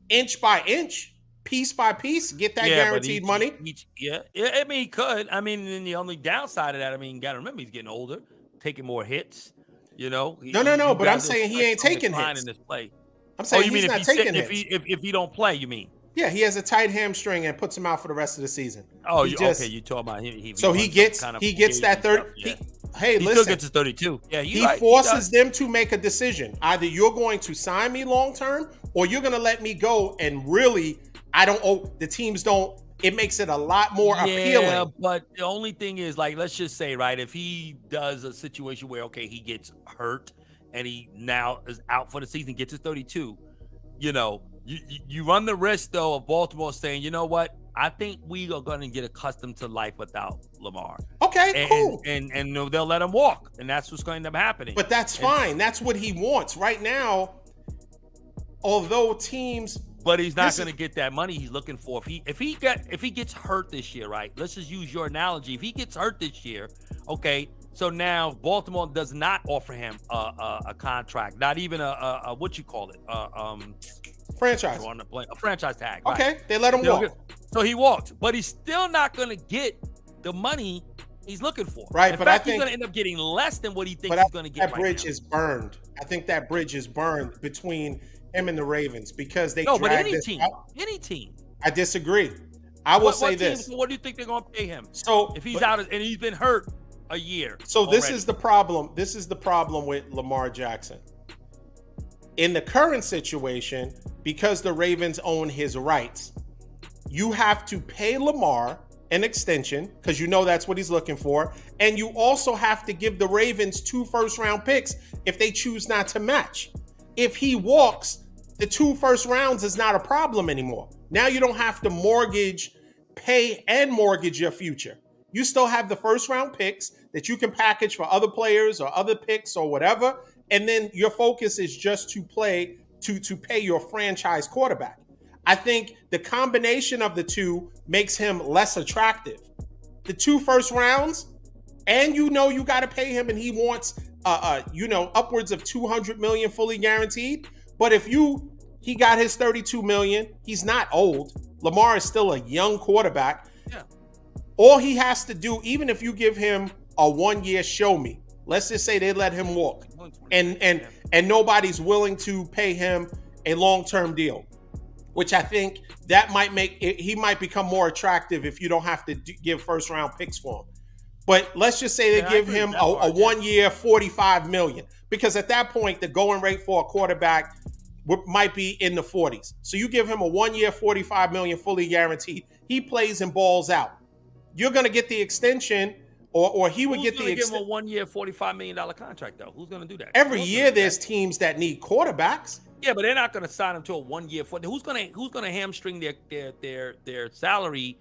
inch by inch, piece by piece, get that guaranteed money. I mean, he could. I mean, then the only downside of that, you got to remember, he's getting older, taking more hits, No, but I'm saying he ain't taking hits. In this play. I'm saying he's not taking hits. If he don't play, you mean? Yeah, he has a tight hamstring and puts him out for the rest of the season. Oh, you talking about him? So he gets that third. He listen, still gets his 32. Yeah, he forces them to make a decision. Either you're going to sign me long term, or you're going to let me go. And really, the teams don't. It makes it a lot more appealing. Yeah, but the only thing is, let's just say, right, if he does a situation where, he gets hurt and he now is out for the season, gets his 32, you run the risk, though, of Baltimore saying, you know what, I think we are going to get accustomed to life without Lamar. Okay, cool. And they'll let him walk, and that's what's going to be happening. But that's fine. That's what he wants right now. Although teams, but he's not going to get that money he's looking for. If he gets hurt this year, right? Let's just use your analogy. If he gets hurt this year, okay. So now Baltimore does not offer him a contract, not even a what you call it, franchise, a franchise tag. Okay, right? they let him walk. So he walked, but he's still not going to get the money he's looking for. Right, In but fact, I think he's going to end up getting less than what he thinks he's going to get. That bridge is burned. I think that bridge is burned between him and the Ravens because they but any team. I disagree. I will say this. What do you think they're going to pay him? So if he's out and he's been hurt a year. So already. This is the problem. This is the problem with Lamar Jackson. In the current situation, because the Ravens own his rights, you have to pay Lamar an extension because you know that's what he's looking for. And you also have to give the Ravens 2 first-round picks if they choose not to match. If he walks, the 2 first rounds is not a problem anymore. Now you don't have to pay and mortgage your future. You still have the first-round picks that you can package for other players or other picks or whatever. And then your focus is just to pay your franchise quarterback. I think the combination of the two makes him less attractive. The 2 first rounds, and you got to pay him, and he wants upwards of $200 million fully guaranteed. But if he got his $32 million, he's not old. Lamar is still a young quarterback. Yeah. All he has to do, even if you give him a 1-year show me, let's just say they let him walk, and nobody's willing to pay him a long-term deal, which I think that might he might become more attractive if you don't have to give first-round picks for him. But let's just say they give him a 1-year, $45 million, because at that point the going rate for a quarterback might be in the 40s. So you give him a 1-year, $45 million fully guaranteed. He plays and balls out. You're going to get the extension. Or he would get the give him a 1-year, $45 million contract though. Who's going to do that? Every year there's teams that need quarterbacks. Yeah, but they're not going to sign him to a 1-year. Who's going to hamstring their salary,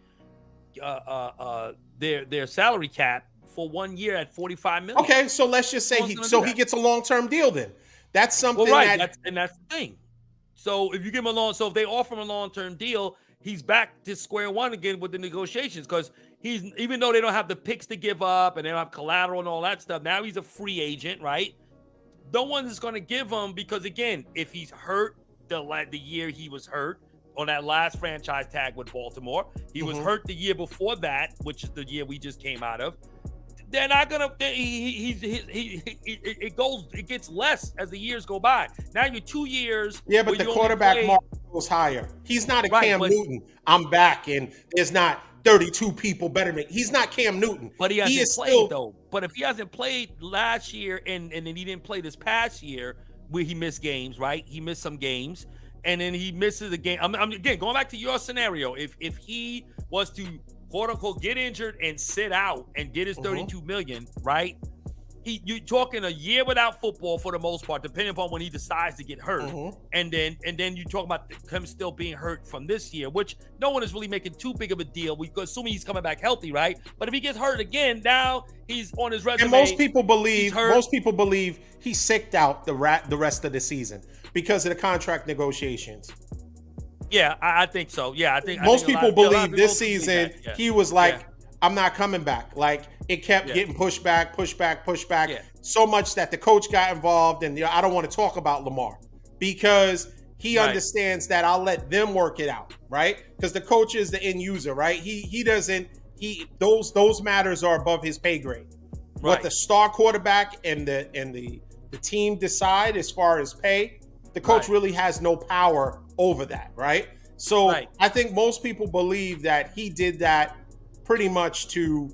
their salary cap for 1 year at $45 million? Okay, so let's just say he gets a long-term deal then. That's something that's the thing. So if you give him if they offer him a long-term deal, he's back to square one again with the negotiations because even though they don't have the picks to give up and they don't have collateral and all that stuff, now he's a free agent, right? No one is going to give him because, again, if he's hurt the year he was hurt on that last franchise tag with Baltimore, he was hurt the year before that, which is the year we just came out of. They're not gonna. It gets less as the years go by. Now you're 2 years. Yeah, but the quarterback market goes higher. He's not a Cam Newton. I'm back, and there's not 32 people better than me. He's not Cam Newton. But he hasn't played though. But if he hasn't played last year and then he didn't play this past year, where he missed games, right? He missed some games, and then he misses a game. I'm again going back to your scenario. If he was to quote unquote get injured and sit out and get his $32 million, right? You're talking a year without football for the most part, depending upon when he decides to get hurt. And then you talk about him still being hurt from this year, which no one is really making too big of a deal. We assuming he's coming back healthy, right? But if he gets hurt again, now he's on his resume. And most people believe he sicked out the rest of the season because of the contract negotiations. Yeah, I think so. Yeah, I think most people believe this season he was like, I'm not coming back. Like it kept getting pushed back, so much that the coach got involved. And I don't want to talk about Lamar because he understands that I'll let them work it out, right? Because the coach is the end user, right? Those matters are above his pay grade. Right. What the star quarterback and the team decide as far as pay, the coach really has no power over that, right? So I think most people believe that he did that pretty much to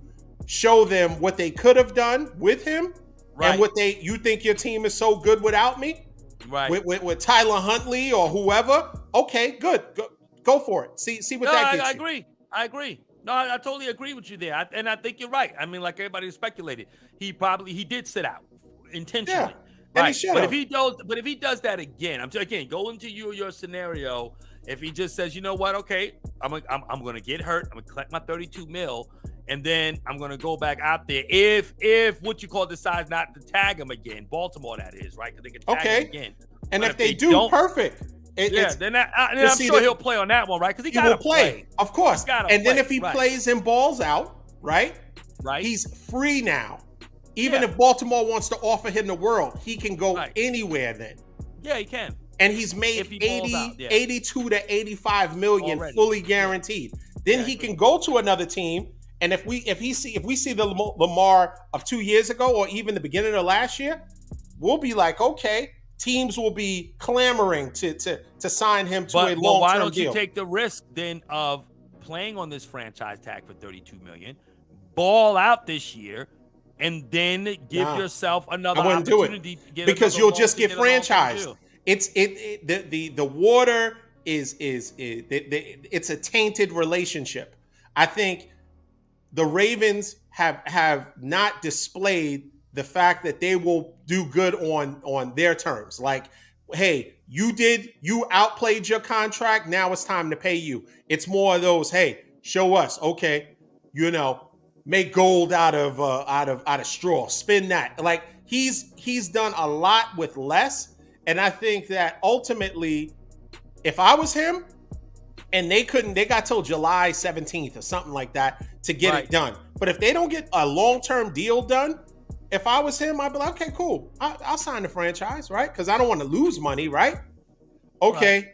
show them what they could have done with him and what you think your team is so good without me, with Tyler Huntley or whoever. Okay, good, go for it. See what that gets you. I agree. No, I totally agree with you there, and I think you're right. I mean, like everybody speculated, he did sit out intentionally. Yeah. Right. But if he does that again, go into your scenario. If he just says, you know what, okay, I'm going to get hurt. I'm going to collect my 32 mil, and then I'm going to go back out there. If what you call decides not to tag him again, Baltimore that is, right? Because they can tag him again. And if they do, perfect. Then I'm sure he'll play on that one, right? Because he got to play. Of course. And then if he plays and balls out, right? He's free now. Even if Baltimore wants to offer him the world, he can go anywhere then. Yeah, he can. And he's made 82 to 85 million already, fully guaranteed. Then he can go to another team. And if we see the Lamar of 2 years ago, or even the beginning of last year, we'll be like, okay, teams will be clamoring to sign him to a long-term deal. Why don't you take the risk then of playing on this franchise tag for $32 million, ball out this year, and then give yourself another opportunity to get, because you'll just get franchised. The water is it's a tainted relationship. I think the Ravens have not displayed the fact that they will do good on their terms. Like, hey, you outplayed your contract. Now it's time to pay you. It's more of those, hey, show us, okay, make gold out of straw, spin that. Like, he's done a lot with less. And I think that ultimately, if I was him, and they got till July 17th or something like that to get it done. But if they don't get a long-term deal done, if I was him, I'd be like, okay, cool. I'll sign the franchise, right? Because I don't want to lose money, right? Okay. Right.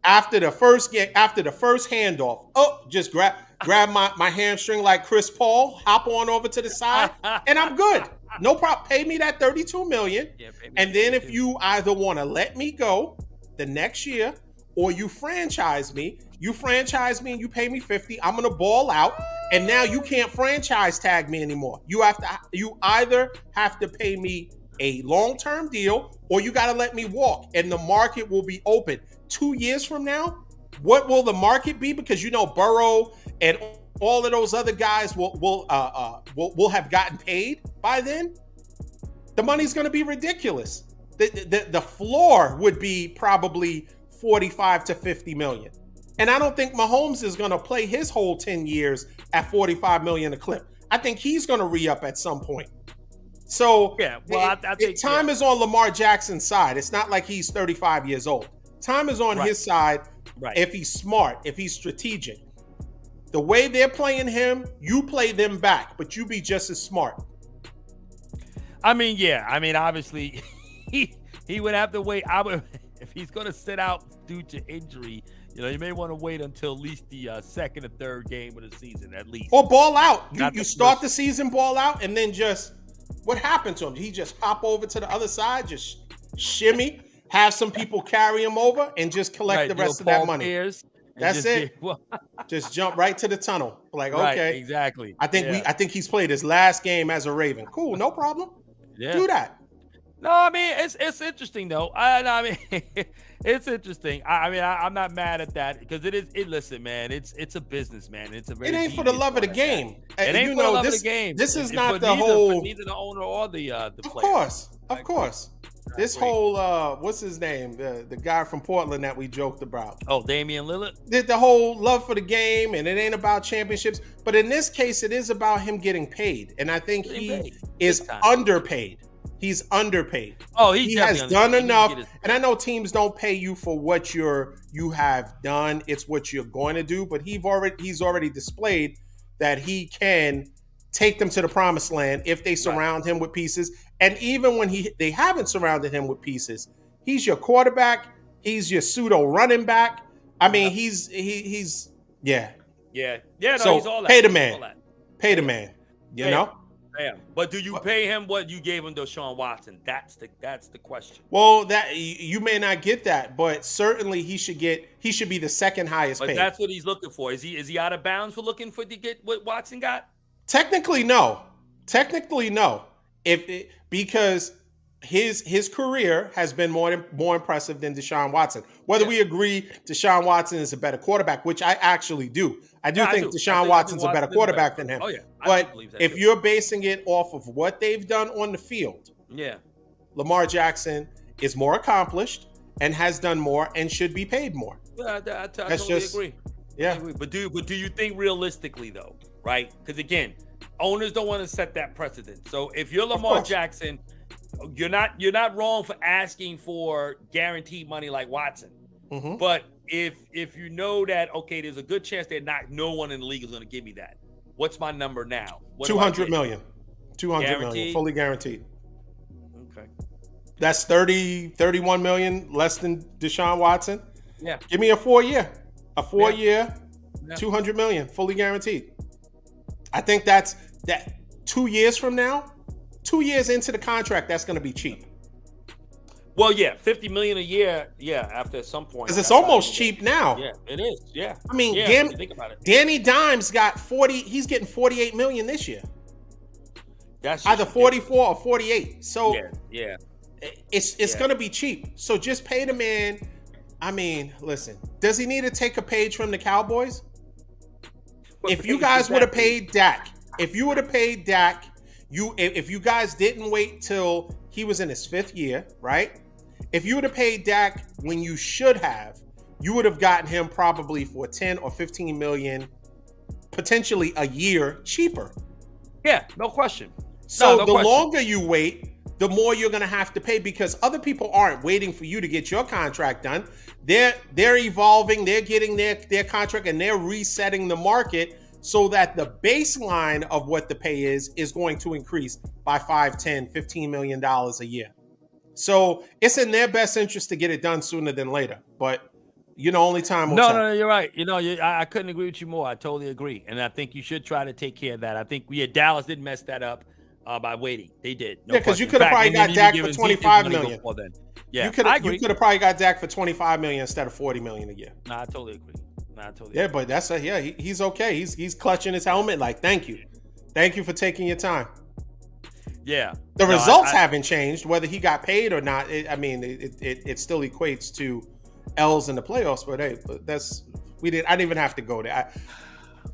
After the first handoff, just grab my hamstring like Chris Paul, hop on over to the side, and I'm good. No problem. Pay me that $32 million. Yeah, and then if you either want to let me go the next year, or you franchise me and you pay me 50, I'm gonna ball out, and now you can't franchise tag me anymore. You either have to pay me a long-term deal, or you gotta let me walk, and the market will be open. 2 years from now, what will the market be? Because Burrow and all of those other guys will have gotten paid by then. The money's gonna be ridiculous. The floor would be probably 45 to 50 million. And I don't think Mahomes is going to play his whole 10 years at 45 million a clip. I think he's going to re-up at some point. So I think time is on Lamar Jackson's side. It's not like he's 35 years old. Time is on his side if he's smart, if he's strategic. The way they're playing him, you play them back, but you be just as smart. Obviously, he would have to wait. If he's going to sit out due to injury, you may want to wait until at least the second or third game of the season, at least. Or ball out. You start the season, ball out, and then what happened to him? He just hop over to the other side, just shimmy, have some people carry him over, and just collect the rest of that money. That's it. Just jump right to the tunnel. Like, okay. Exactly. I think he's played his last game as a Raven. Cool, no problem. Yeah. Do that. No, it's interesting though. It's interesting. I'm not mad at that because it is. Listen, man, it's a business, man. It ain't for the love of the game. It ain't for the love of the game. This is not the whole. For neither the owner or the player. Of course. This whole what's his name? The guy from Portland that we joked about. Oh, Damian Lillard. The whole love for the game, and it ain't about championships. But in this case, it is about him getting paid, and I think he is underpaid. He's underpaid. Oh, he has done enough. And I know teams don't pay you for what you have done. It's what you're going to do. But he's already displayed that he can take them to the promised land if they surround him with pieces. And even when they haven't surrounded him with pieces, he's your quarterback. He's your pseudo running back. I mean, he's Yeah. No, so he's all that. Pay the man. Pay the man. You know. Damn. But do you pay him what you gave him to Deshaun Watson? That's the question. Well, that you may not get that, but certainly he should be the second highest paid. But that's what he's looking for. Is he out of bounds for looking for to get what Watson got? Technically, no. Because his career has been more impressive than Deshaun Watson. Whether we agree Deshaun Watson is a better quarterback, which I actually do. I think Deshaun Watson's a better quarterback than him. Oh, yeah. But if you're basing it off of what they've done on the field, yeah, Lamar Jackson is more accomplished, and has done more and should be paid more. Yeah, I totally agree. Yeah. I agree. But do you think realistically though, right? Because again, owners don't want to set that precedent. So if you're Lamar Jackson, you're not wrong for asking for guaranteed money like Watson. Mm-hmm. But if you know that, okay, there's a good chance that no one in the league is going to give me that. What's my number now? $200 million. $200 million, fully guaranteed. Okay. That's 31 million less than Deshaun Watson. Yeah. Give me a 4-year. A 4-year, $200 million, fully guaranteed. I think that's 2 years from now, 2 years into the contract, that's going to be cheap. Well, yeah, $50 million a year, after some point. Because it's almost cheap now. Yeah, it is, yeah. I mean, think about it. Danny Dimes got 40, he's getting $48 million this year. That's either 44 or 48. So yeah. It's going to be cheap. So just pay the man. I mean, listen, does he need to take a page from the Cowboys? If you guys would have paid Dak, if you would have paid Dak, if you guys didn't wait till he was in his 5th year, right? If you would have paid Dak when you should have, you would have gotten him probably for 10 or 15 million, potentially a year cheaper. Yeah, no question. So the longer you wait, the more you're going to have to pay, because other people aren't waiting for you to get your contract done. They're evolving, they're getting their contract, and they're resetting the market so that the baseline of what the pay is going to increase by $5, $10, $15 million a year. So it's in their best interest to get it done sooner than later. But only time will tell. No, you're right. I couldn't agree with you more. I totally agree. And I think you should try to take care of that. I think Dallas did mess that up by waiting. They did. No because you could have probably got Dak for $25 million. Yeah, you could have probably got Dak for $25 million instead of $40 million a year. No, I totally agree. Yeah, but that's he's okay. He's clutching his helmet like, thank you for taking your time. Yeah. The results haven't changed, whether he got paid or not. It still equates to L's in the playoffs, but hey, I didn't even have to go there.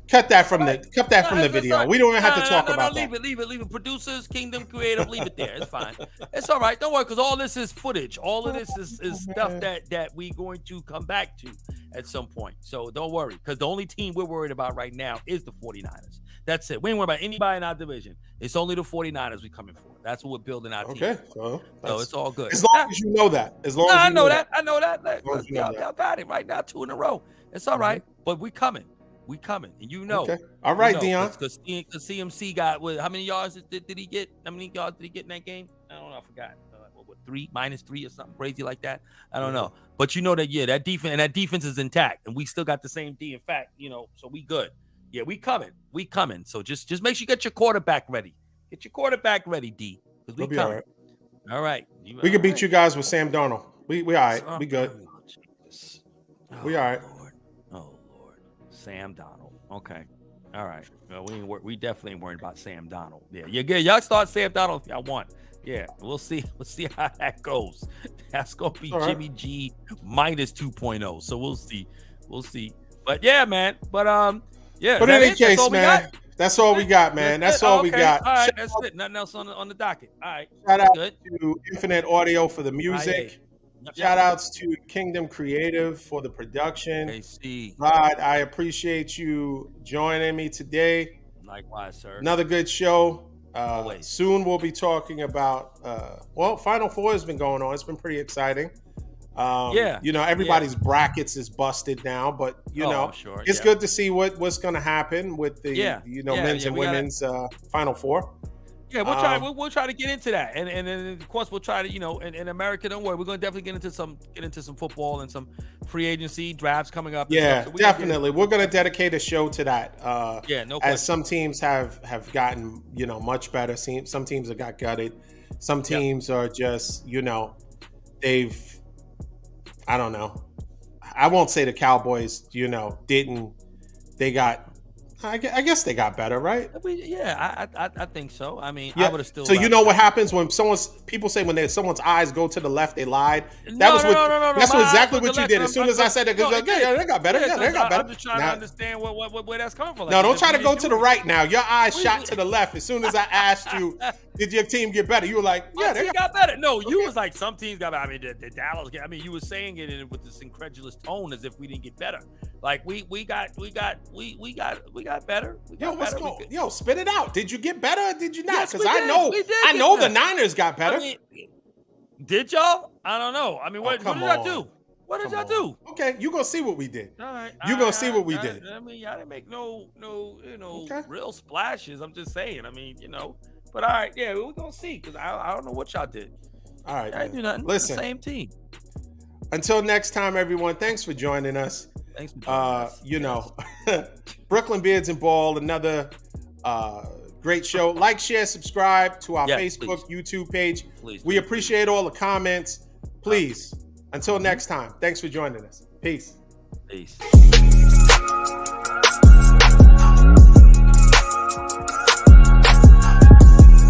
Cut that from the video. We don't even have to talk about that. Leave it. Producers, Kingdom Creative, leave it there. It's fine. It's all right. Don't worry, because all this is footage. All of this is stuff that we're going to come back to at some point. So don't worry, because the only team we're worried about right now is the 49ers. That's it. We ain't worried about anybody in our division. It's only the 49ers we're coming for. That's what we're building our team. Okay, so it's all good. As long as you know that. I know that. Y'all got it right now, 2 in a row. It's all right, but we coming. We coming, and Okay. All right, Dion. Because CMC got how many yards did he get? How many yards did he get in that game? I don't know. I forgot. -3 or something crazy like that. I don't know. But that defense is intact, and we still got the same D. In fact, so we good. Yeah, we coming. So just make sure you get your quarterback ready. Get your quarterback ready, D. Because we coming. All right. We can beat you guys with Sam Darnold. We all right. We good. We all right. Oh Lord, Sam Darnold. Okay. All right. Well, we definitely ain't worried about Sam Darnold. Yeah, you're good. Y'all start Sam Darnold if y'all want. Yeah, we'll see. We'll see how that goes. That's gonna be Jimmy G -2.0. So we'll see. But yeah, man. But yeah. But in any case, man, that's all we got, man. That's all we got. All right, that's it. Nothing else on the docket. All right. Shout out to Infinite Audio for the music. Shout outs to Kingdom Creative for the production. Rod, I appreciate you joining me today. Likewise, sir. Another good show. Soon we'll be talking about Final Four has been going on. It's been pretty exciting. Everybody's brackets is busted now, but it's good to see what's going to happen with the men's and women's Final Four. Yeah, we'll try to get into that, and then of course we'll try to in America. Don't worry, we're going to definitely get into some football and some free agency drafts coming up. Yeah, definitely. We're going to dedicate a show to that. No question. As some teams have gotten much better. Some teams have got gutted. Some teams are just they've. I don't know. I won't say the Cowboys. They got I guess they got better, right? I think so. I mean, Yeah. I would have still. So you know what happens when people say when someone's eyes go to the left, they lied. That's exactly what you did. As soon as I said that, because they got better. Yeah, they got better. I'm just trying to understand where that's coming from. No, don't try to go to the right now. Your eyes shot to the left. As soon as I asked you, did your team get better? You were like, yeah, they got better. No, you was like, some teams got better. I mean, the Dallas. I mean, you were saying it with this incredulous tone as if we didn't get better. Like we got better. What's going? Yo, spit it out. Did you get better or did you not? Yes, Because I know the Niners got better. I mean, did y'all? I don't know. I mean, what did y'all do? What did y'all do? Okay, you gonna see what we did. All right, you gonna see what we did. I mean, y'all didn't make no, real splashes. I'm just saying. I mean, But all right, yeah, we're gonna see because I don't know what y'all did. All right, I do nothing. Listen, the same team. Until next time, everyone. Thanks for joining us. Thanks for joining us. Brooklyn Beards and Ball, another great show. Like, share, subscribe to our Facebook, YouTube page. We appreciate all the comments. Please, until next time, thanks for joining us. Peace. Peace.